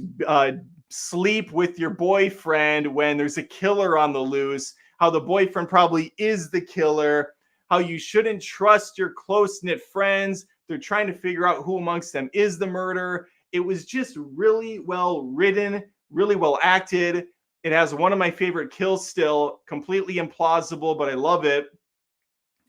sleep with your boyfriend when there's a killer on the loose, how the boyfriend probably is the killer, how you shouldn't trust your close-knit friends. They're trying to figure out who amongst them is the murderer. It was just really well written, really well acted. It has one of my favorite kills still, completely implausible, but I love it.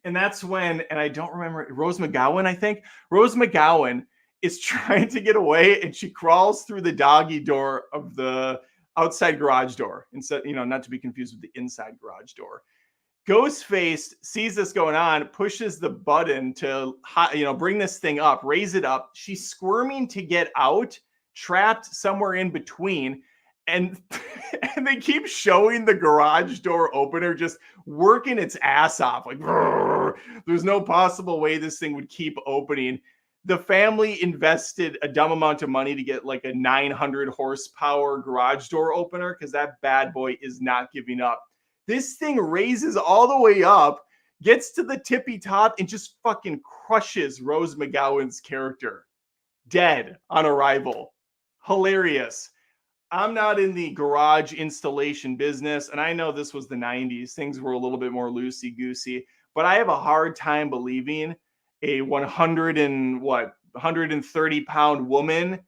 And that's when, and I don't remember, Rose McGowan, I think. Rose McGowan is trying to get away, and she crawls through the doggy door of the outside garage door. Instead, not to be confused with the inside garage door. Ghostface sees this going on, pushes the button to, bring this thing up, raise it up. She's squirming to get out, trapped somewhere in between. And they keep showing the garage door opener just working its ass off. Like, there's no possible way this thing would keep opening. The family invested a dumb amount of money to get like a 900 horsepower garage door opener because that bad boy is not giving up. This thing raises all the way up, gets to the tippy top, and just fucking crushes Rose McGowan's character. Dead on arrival. Hilarious. I'm not in the garage installation business, and I know this was the 90s. Things were a little bit more loosey-goosey, but I have a hard time believing a 130-pound woman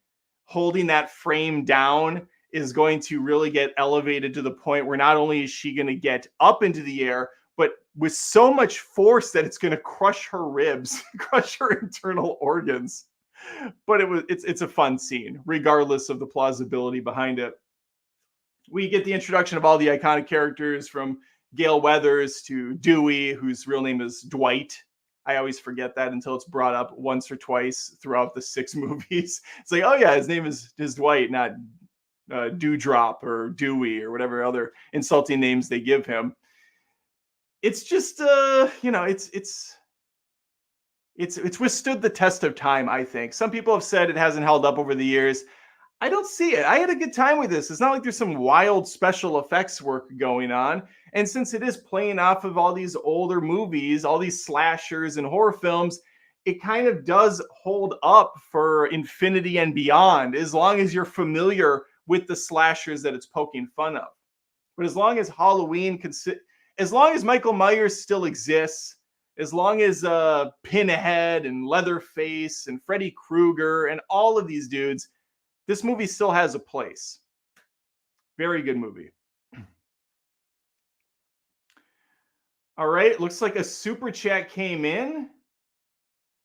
holding that frame down is going to really get elevated to the point where not only is she going to get up into the air, but with so much force that it's going to crush her ribs, crush her internal organs. But it's a fun scene, regardless of the plausibility behind it. We get the introduction of all the iconic characters from Gale Weathers to Dewey, whose real name is Dwight. I always forget that until it's brought up once or twice throughout the 6 movies. It's like, oh yeah, his name is Dwight, not Dewdrop or Dewey or whatever other insulting names they give him. It's just, it's withstood the test of time, I think. Some people have said it hasn't held up over the years. I don't see it. I had a good time with this. It's not like there's some wild special effects work going on. And since it is playing off of all these older movies, all these slashers and horror films, it kind of does hold up for infinity and beyond, as long as you're familiar with the slashers that it's poking fun of. But as long as Halloween as long as Michael Myers still exists, as long as Pinhead and Leatherface and Freddy Krueger and all of these dudes, this movie still has a place. Very good movie. All right, looks like a super chat came in.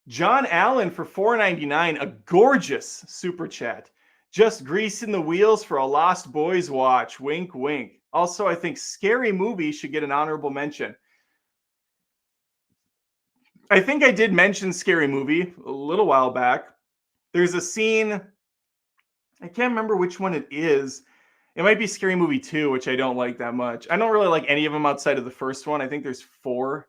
John Allen for $4.99, a gorgeous super chat. Just greasing the wheels for a Lost Boys watch. Wink, wink. Also, I think Scary Movie should get an honorable mention. I think I did mention Scary Movie a little while back. There's a scene, I can't remember which one it is. It might be Scary Movie 2, which I don't like that much. I don't really like any of them outside of the first one. I think there's 4.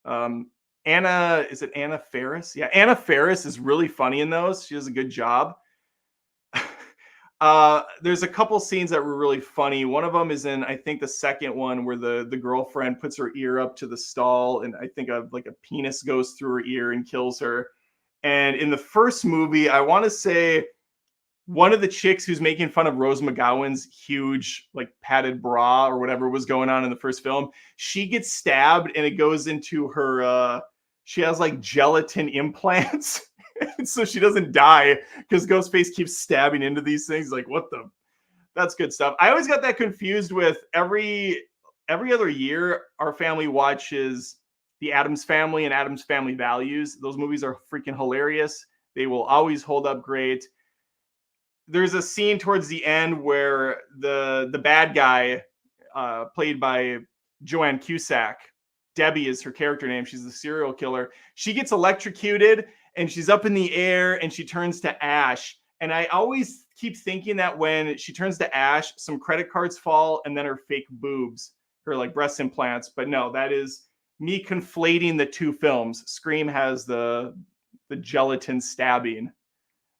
Is it Anna Faris? Yeah, Anna Faris is really funny in those. She does a good job. There's a couple scenes that were really funny. One of them is in, I think, the second one where the girlfriend puts her ear up to the stall, and I think a penis goes through her ear and kills her. And in the first movie, I want to say one of the chicks who's making fun of Rose McGowan's huge, padded bra or whatever was going on in the first film, she gets stabbed and it goes into her, she has gelatin implants. So she doesn't die because Ghostface keeps stabbing into these things. That's good stuff. I always got that confused with every other year, our family watches The Addams Family and Addams Family Values. Those movies are freaking hilarious. They will always hold up great. There's a scene towards the end where the bad guy, played by Joanne Cusack, Debbie is her character name. She's the serial killer. She gets electrocuted and she's up in the air and she turns to ash. And I always keep thinking that when she turns to ash, some credit cards fall and then her fake boobs, her breast implants. But no, that is me conflating the 2 films. Scream has the gelatin stabbing.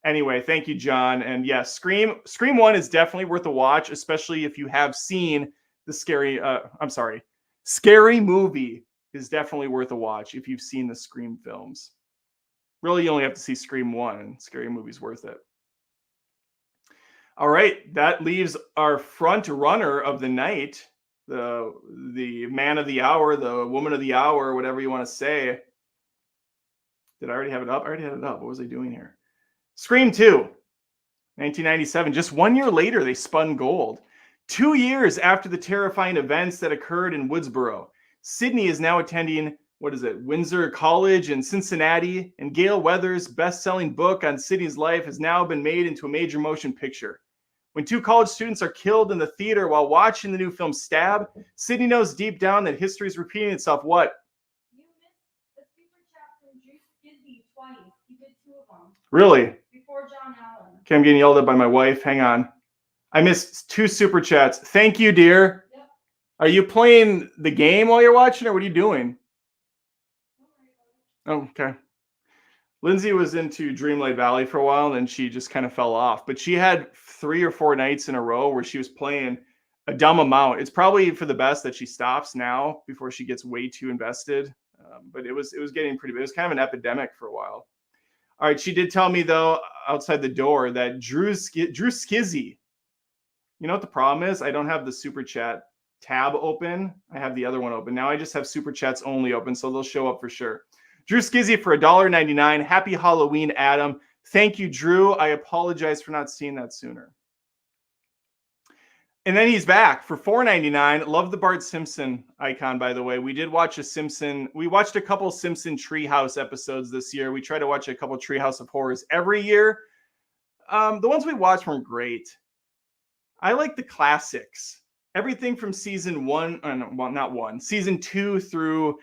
Anyway, thank you, John. And yes, Scream 1 is definitely worth a watch, especially if you have seen the Scary Movie is definitely worth a watch if you've seen the Scream films. Really, you only have to see Scream 1 and Scary Movie's worth it. All right, that leaves our front runner of the night, the man of the hour, the woman of the hour, whatever you want to say. Did I already have it up? I already had it up. What was I doing here? Scream 2, 1997. Just 1 year later, they spun gold. 2 years after the terrifying events that occurred in Woodsboro, Sydney is now attending, Windsor College in Cincinnati, and Gale Weathers' best-selling book on Sydney's life has now been made into a major motion picture. When 2 college students are killed in the theater while watching the new film Stab, Sydney knows deep down that history is repeating itself. What? You missed the super chat from Juice Gizzy twice. You did 2 of them. Really? Before John Allen. Okay, I'm getting yelled at by my wife. Hang on. I missed 2 super chats. Thank you, dear. Yep. Are you playing the game while you're watching, or what are you doing? Oh, okay. Lindsay was into Dreamlight Valley for a while, and then she just kind of fell off. But she had 3 or 4 nights in a row where she was playing a dumb amount. It's probably for the best that she stops now before she gets way too invested. But it was getting pretty big. It was kind of an epidemic for a while. All right, she did tell me, though, outside the door that Drew Skizzy, you know what the problem is? I don't have the super chat tab open. I have the other one open. Now I just have Super Chats only open, so they'll show up for sure. Drew Skizzy for $1.99. Happy Halloween, Adam. Thank you, Drew. I apologize for not seeing that sooner. And then he's back for $4.99. Love the Bart Simpson icon, by the way. We did watch we watched a couple Simpson Treehouse episodes this year. We try to watch a couple Treehouse of Horrors every year. The ones we watched weren't great. I like the classics. Everything from season season 2 through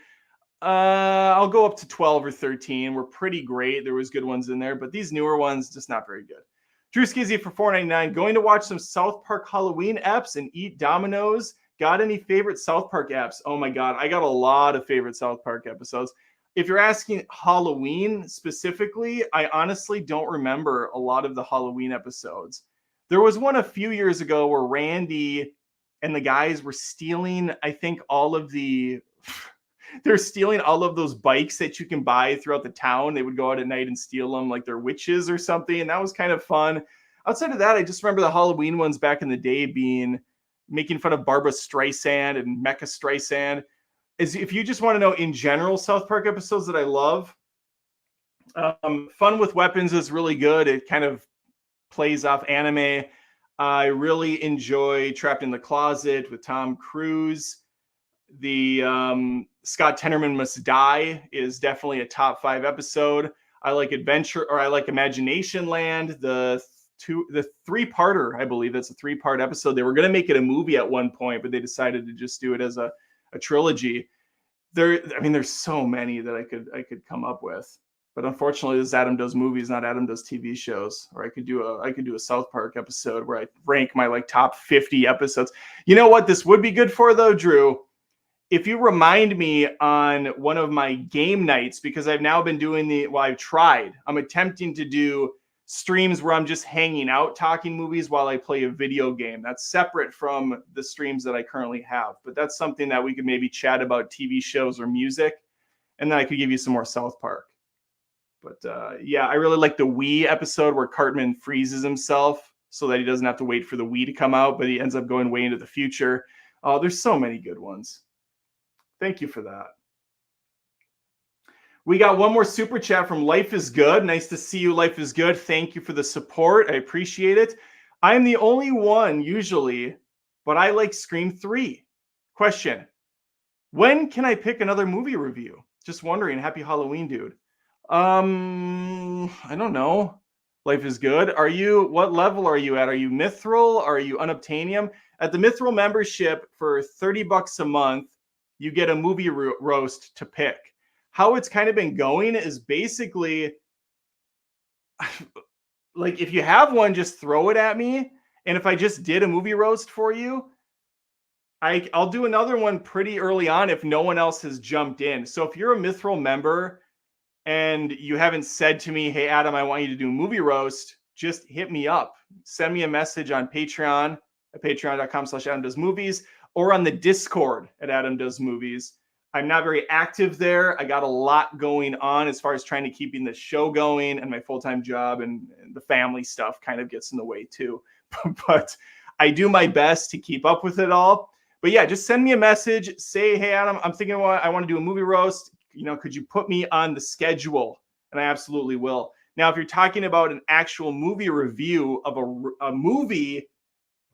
I'll go up to 12 or 13 were pretty great. There was good ones in there, but these newer ones, just not very good. Drew Skizzy for $4.99. Going to watch some South Park Halloween eps and eat Domino's. Got any favorite South Park eps? Oh my God, I got a lot of favorite South Park episodes. If you're asking Halloween specifically, I honestly don't remember a lot of the Halloween episodes. There was one a few years ago where Randy and the guys were stealing, I think, they're stealing all of those bikes that you can buy throughout the town. They would go out at night and steal them like they're witches or something. And that was kind of fun. Outside of that, I just remember the Halloween ones back in the day making fun of Barbra Streisand and Mecha Streisand. If you just want to know in general South Park episodes that I love, Fun with Weapons is really good. It kind of plays off anime. I really enjoy Trapped in the Closet with Tom Cruise. The Scott Tenorman Must Die is definitely a top 5 episode. I like Imagination Land, the 3-parter, I believe that's a 3-part episode. They were going to make it a movie at one point, but they decided to just do it as a trilogy. There's so many that I could come up with, but unfortunately, this is Adam Does Movies, not Adam Does TV shows. Or I could do a South Park episode where I rank my top 50 episodes. You know what this would be good for though, Drew? If you remind me on one of my game nights, because I've now been doing I'm attempting to do streams where I'm just hanging out talking movies while I play a video game. That's separate from the streams that I currently have, but that's something that we could maybe chat about TV shows or music, and then I could give you some more South Park. But yeah, I really like the Wii episode where Cartman freezes himself so that he doesn't have to wait for the Wii to come out, but he ends up going way into the future. There's so many good ones. Thank you for that. We got one more super chat from Life is Good. Nice to see you, Life is Good. Thank you for the support. I appreciate it. I'm the only one usually, but I like Scream 3. Question: when can I pick another movie review? Just wondering. Happy Halloween, dude. I don't know. Life is Good. What level are you at? Are you Mithril? Are you Unobtainium? At the Mithril membership for $30 a month, you get a movie roast to pick. How it's kind of been going is basically like, if you have one, just throw it at me. And if I just did a movie roast for you, I'll do another one pretty early on if no one else has jumped in. So if you're a Mithril member and you haven't said to me, hey, Adam, I want you to do a movie roast, just hit me up. Send me a message on Patreon at patreon.com/AdamDoesMovies or on the Discord at Adam Does Movies. I'm not very active there. I got a lot going on as far as trying to keeping the show going, and my full-time job and the family stuff kind of gets in the way too. But I do my best to keep up with it all. But yeah, just send me a message. Say, hey, Adam, I'm thinking I want to do a movie roast. Could you put me on the schedule? And I absolutely will. Now, if you're talking about an actual movie review of a movie,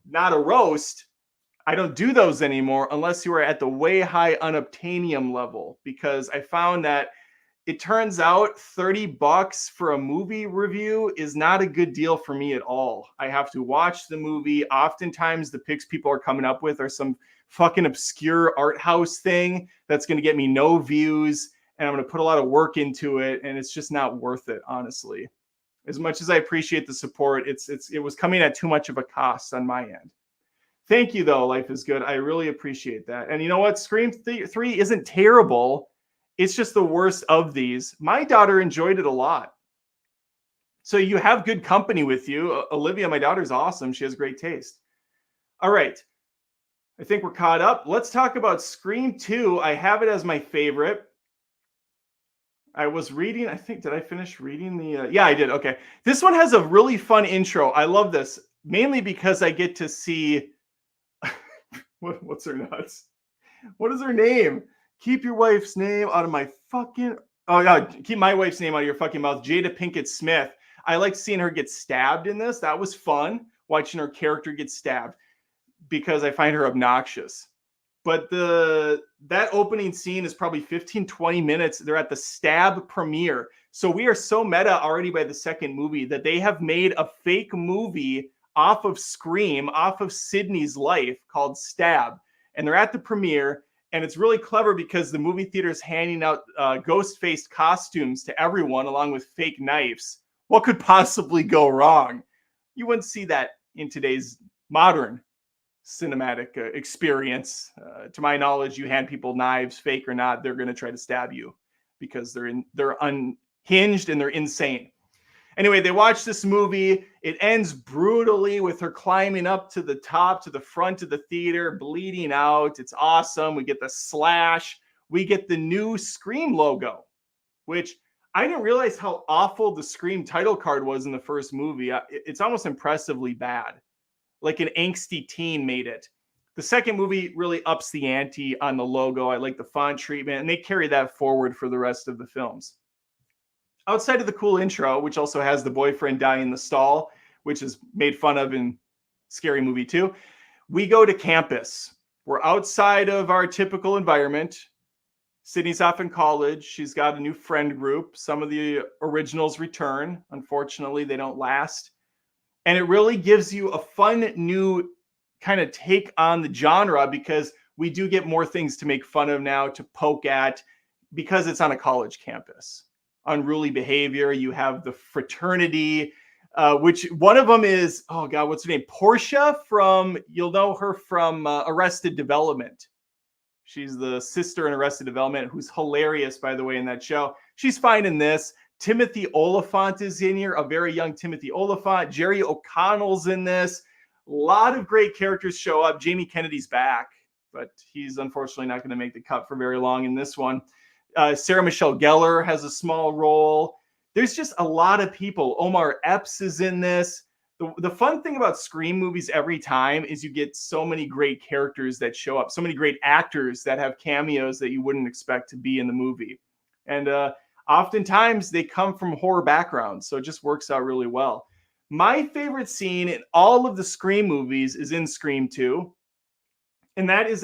not a roast, I don't do those anymore unless you are at the way high unobtainium level, because I found that it turns out $30 for a movie review is not a good deal for me at all. I have to watch the movie. Oftentimes the picks people are coming up with are some fucking obscure art house thing that's going to get me no views, and I'm going to put a lot of work into it, and it's just not worth it, honestly. As much as I appreciate the support, it was coming at too much of a cost on my end. Thank you, though, Life is Good. I really appreciate that. And you know what? Scream 3 isn't terrible. It's just the worst of these. My daughter enjoyed it a lot. So you have good company with you. Olivia, my daughter's awesome. She has great taste. All right. I think we're caught up. Let's talk about Scream 2. I have it as my favorite. I was reading, did I finish reading the... yeah, I did. Okay. This one has a really fun intro. I love this, mainly because I get to see... What's her nuts? What is her name? Keep your wife's name out of my fucking. Oh yeah, keep my wife's name out of your fucking mouth. Jada Pinkett Smith. I like seeing her get stabbed in this. That was fun watching her character get stabbed because I find her obnoxious. But that opening scene is probably 15-20 minutes. They're at the Stab premiere. So we are so meta already by the second movie that they have made a fake movie off of Scream, off of Sydney's life called Stab. And they're at the premiere. And it's really clever because the movie theater is handing out ghost-faced costumes to everyone along with fake knives. What could possibly go wrong? You wouldn't see that in today's modern cinematic experience. To my knowledge, you hand people knives, fake or not, they're going to try to stab you because they're unhinged and they're insane. Anyway, they watch this movie. It ends brutally with her climbing up to the top, to the front of the theater, bleeding out. It's awesome. We get the slash. We get the new Scream logo, which I didn't realize how awful the Scream title card was in the first movie. It's almost impressively bad. Like an angsty teen made it. The second movie really ups the ante on the logo. I like the font treatment, and they carry that forward for the rest of the films. Outside of the cool intro, which also has the boyfriend dying in the stall, which is made fun of in Scary Movie 2, we go to campus. We're outside of our typical environment. Sydney's off in college. She's got a new friend group. Some of the originals return. Unfortunately, they don't last. And it really gives you a fun new kind of take on the genre because we do get more things to make fun of now, to poke at, because it's on a college campus. Unruly behavior. You have the fraternity, which one of them is, oh God, what's her name? Portia from, you'll know her from Arrested Development. She's the sister in Arrested Development, who's hilarious, by the way, in that show. She's fine in this. Timothy Olyphant is in here, a very young Timothy Olyphant. Jerry O'Connell's in this. A lot of great characters show up. Jamie Kennedy's back, but he's unfortunately not going to make the cut for very long in this one. Sarah Michelle Gellar has a small role. There's just a lot of people. Omar Epps is in this. The fun thing about Scream movies every time is you get so many great characters that show up, so many great actors that have cameos that you wouldn't expect to be in the movie. And oftentimes they come from horror backgrounds, so it just works out really well. My favorite scene in all of the Scream movies is in Scream 2, and that is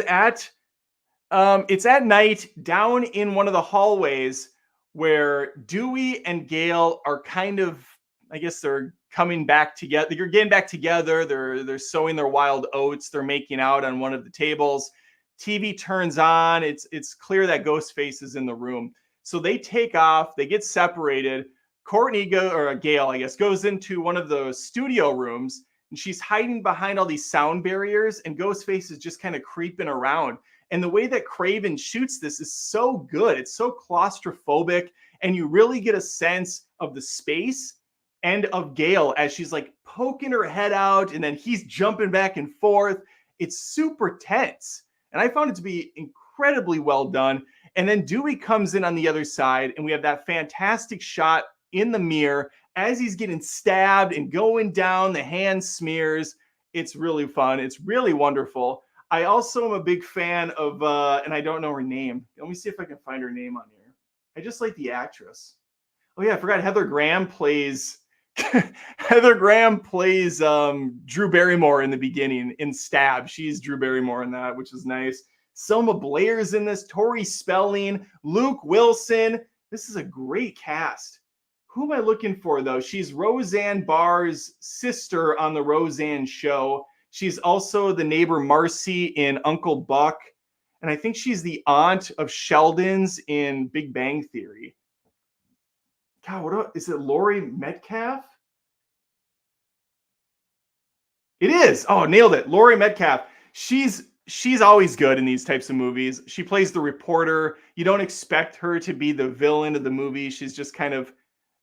it's at night down in one of the hallways where Dewey and Gale are kind of, I guess they're coming back together. They're getting back together. They're sowing their wild oats. They're making out on one of the tables. TV turns on. It's clear that Ghostface is in the room. So they take off. They get separated. Gale, I guess, goes into one of the studio rooms, and she's hiding behind all these sound barriers, and Ghostface is just kind of creeping around. And the way that Craven shoots this is so good. It's so claustrophobic, and you really get a sense of the space and of Gale as she's like poking her head out, and then he's jumping back and forth. It's super tense. And I found it to be incredibly well done. And then Dewey comes in on the other side, and we have that fantastic shot in the mirror as he's getting stabbed and going down, the hand smears. It's really fun. It's really wonderful. I also am a big fan of, and I don't know her name. Let me see if I can find her name on here. I just like the actress. Oh yeah, I forgot Heather Graham plays Drew Barrymore in the beginning in Stab. She's Drew Barrymore in that, which is nice. Selma Blair's in this, Tori Spelling, Luke Wilson. This is a great cast. Who am I looking for, though? She's Roseanne Barr's sister on the Roseanne Show. She's also the neighbor Marcy in Uncle Buck. And I think she's the aunt of Sheldon's in Big Bang Theory. God, is it Laurie Metcalf? It is. Oh, nailed it. Laurie Metcalf. She's always good in these types of movies. She plays the reporter. You don't expect her to be the villain of the movie. She's just kind of,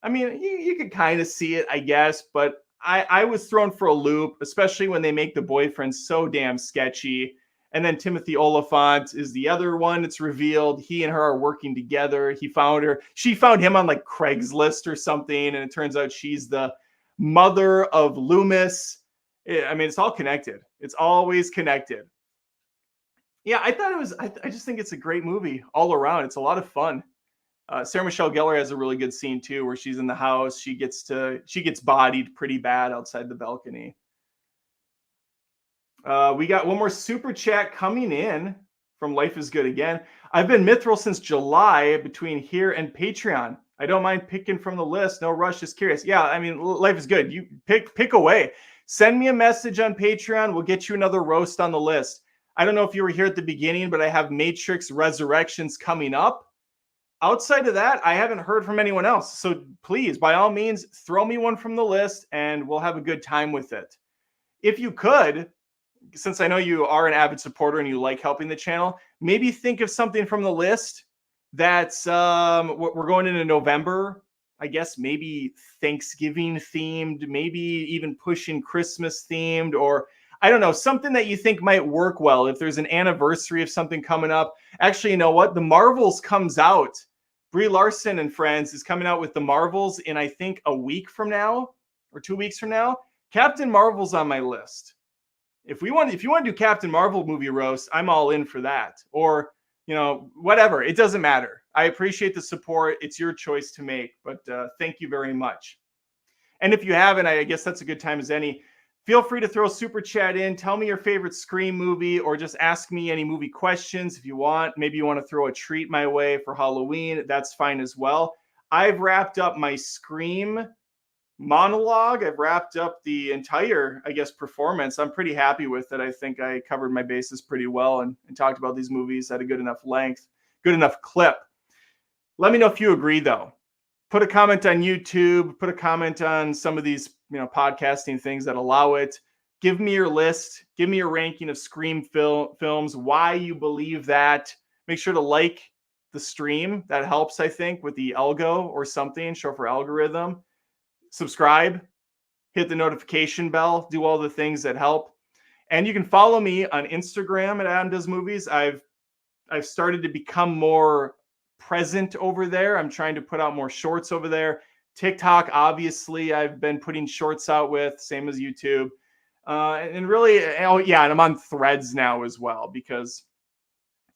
I mean, you could kind of see it, I guess, but I was thrown for a loop, especially when they make the boyfriend so damn sketchy. And then Timothy Olyphant is the other one. It's revealed he and her are working together. He found her. She found him on like Craigslist or something. And it turns out she's the mother of Loomis. I mean, it's all connected. It's always connected. Yeah, I thought it was. I just think it's a great movie all around. It's a lot of fun. Sarah Michelle Gellar has a really good scene too, where she's in the house. She gets bodied pretty bad outside the balcony. We got one more super chat coming in from Life is Good Again. I've been Mithril since July between here and Patreon. I don't mind picking from the list. No rush, just curious. Yeah, I mean, life is good. You pick away. Send me a message on Patreon. We'll get you another roast on the list. I don't know if you were here at the beginning, but I have Matrix Resurrections coming up. Outside of that, I haven't heard from anyone else. So please, by all means, throw me one from the list and we'll have a good time with it. If you could, since I know you are an avid supporter and you like helping the channel, maybe think of something from the list that's we're going into November. I guess maybe Thanksgiving themed, maybe even pushing Christmas themed, or I don't know, something that you think might work well. If there's an anniversary of something coming up, actually, you know what? The Marvels comes out. Brie Larson and Friends is coming out with the Marvels in I think a week from now or 2 weeks from now. Captain Marvel's on my list. If you want to do Captain Marvel movie roast, I'm all in for that. Or, you know, whatever. It doesn't matter. I appreciate the support. It's your choice to make, but thank you very much. And if you haven't, I guess that's a good time as any. Feel free to throw a super chat in. Tell me your favorite Scream movie, or just ask me any movie questions if you want. Maybe you want to throw a treat my way for Halloween. That's fine as well. I've wrapped up my Scream monologue. I've wrapped up the entire, I guess, performance. I'm pretty happy with it. I think I covered my bases pretty well and talked about these movies at a good enough length, good enough clip. Let me know if you agree, though. Put a comment on YouTube. Put a comment on some of these, podcasting things that allow it. Give me your list. Give me your ranking of Scream films. Why you believe that. Make sure to like the stream. That helps, I think, with the algo or something. Show for algorithm. Subscribe, hit the notification bell, do all the things that help. And you can follow me on Instagram at Adam Does Movies. I've started to become more present over there. I'm trying to put out more shorts over there. TikTok, obviously, I've been putting shorts out with, same as YouTube. And really, and I'm on Threads now as well, because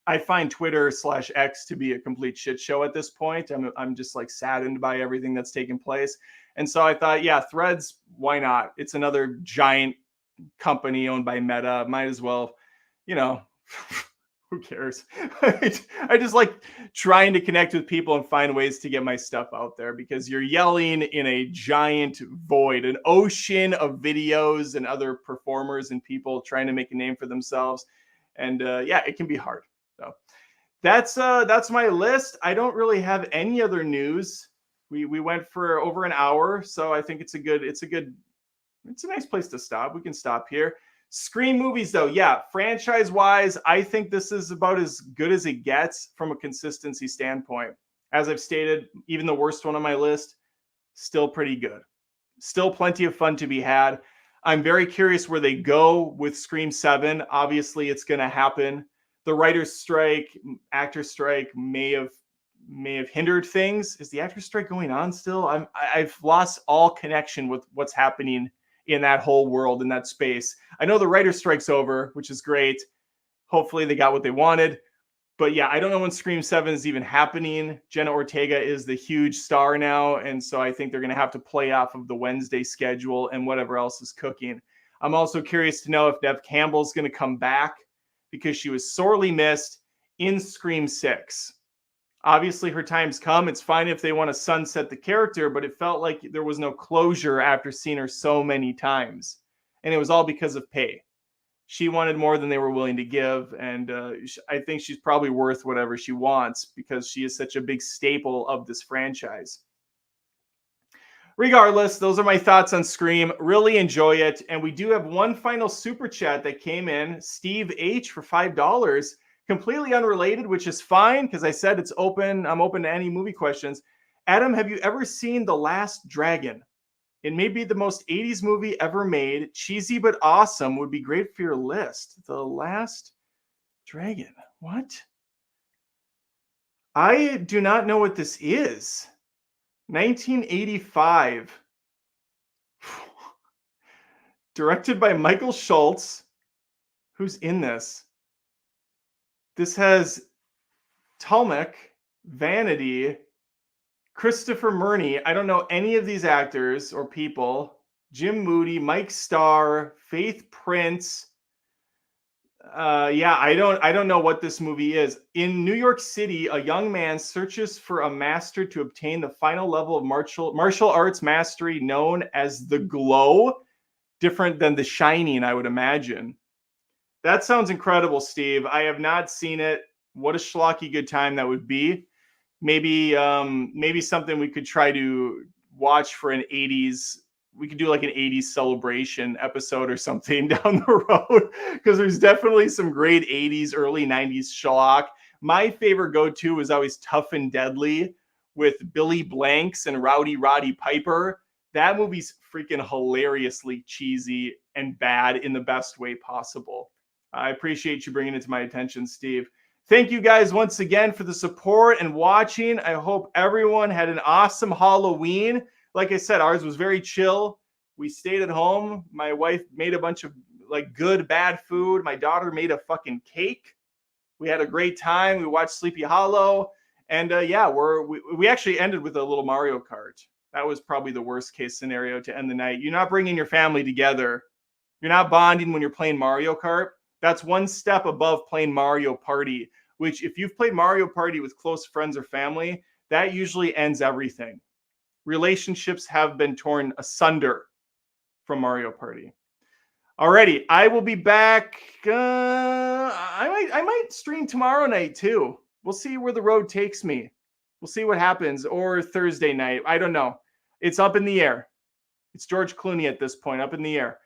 I find Twitter/X to be a complete shit show at this point. I'm just like saddened by everything that's taken place. And so I thought, yeah, Threads, why not? It's another giant company owned by Meta. Might as well, who cares? I just like trying to connect with people and find ways to get my stuff out there, because you're yelling in a giant void, an ocean of videos and other performers and people trying to make a name for themselves. And it can be hard. So that's my list. I don't really have any other news. We went for over an hour, so I think it's a nice place to stop. We can stop here. Scream movies, though, yeah, franchise-wise, I think this is about as good as it gets from a consistency standpoint. As I've stated, even the worst one on my list, still pretty good. Still plenty of fun to be had. I'm very curious where they go with Scream 7. Obviously, it's going to happen. The writer's strike, actor strike may have hindered things. Is the actor strike going on still? I've lost all connection with what's happening in that whole world, in that space. I know the writer's strike's over, which is great. Hopefully they got what they wanted. But yeah, I don't know when Scream 7 is even happening. Jenna Ortega is the huge star now, and so I think they're going to have to play off of the Wednesday schedule and whatever else is cooking. I'm also curious to know if Neve Campbell's going to come back, because she was sorely missed in Scream 6. Obviously, her time's come. It's fine if they want to sunset the character, but it felt like there was no closure after seeing her so many times. And it was all because of pay. She wanted more than they were willing to give, and I think she's probably worth whatever she wants, because she is such a big staple of this franchise. Regardless, those are my thoughts on Scream. Really enjoy it. And we do have one final super chat that came in. Steve H for $5. Completely unrelated, which is fine, because I said it's open. I'm open to any movie questions. Adam, have you ever seen The Last Dragon? It may be the most 80s movie ever made. Cheesy but awesome. Would be great for your list. The Last Dragon. What? I do not know what this is. 1985. Directed by Michael Schultz. Who's in this? This has Tulmick, Vanity, Christopher Murney. I don't know any of these actors or people. Jim Moody, Mike Starr, Faith Prince. Yeah, I don't know what this movie is. In New York City, a young man searches for a master to obtain the final level of martial arts mastery known as the Glow. Different than The Shining, I would imagine. That sounds incredible, Steve. I have not seen it. What a schlocky good time that would be. Maybe something we could try to watch for an 80s. We could do like an 80s celebration episode or something down the road, because there's definitely some great 80s, early 90s schlock. My favorite go-to is always Tough and Deadly with Billy Blanks and Rowdy Roddy Piper. That movie's freaking hilariously cheesy and bad in the best way possible. I appreciate you bringing it to my attention, Steve. Thank you guys once again for the support and watching. I hope everyone had an awesome Halloween. Like I said, ours was very chill. We stayed at home. My wife made a bunch of like good, bad food. My daughter made a fucking cake. We had a great time. We watched Sleepy Hollow. And yeah, we actually ended with a little Mario Kart. That was probably the worst case scenario to end the night. You're not bringing your family together. You're not bonding when you're playing Mario Kart. That's one step above playing Mario Party, which if you've played Mario Party with close friends or family, that usually ends everything. Relationships have been torn asunder from Mario Party. Alrighty, I will be back. I might stream tomorrow night too. We'll see where the road takes me. We'll see what happens. Or Thursday night. I don't know. It's up in the air. It's George Clooney at this point, up in the air.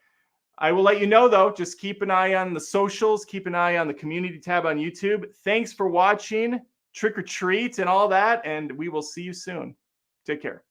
I will let you know, though. Just keep an eye on the socials. Keep an eye on the community tab on YouTube. Thanks for watching. Trick or treat and all that. And we will see you soon. Take care.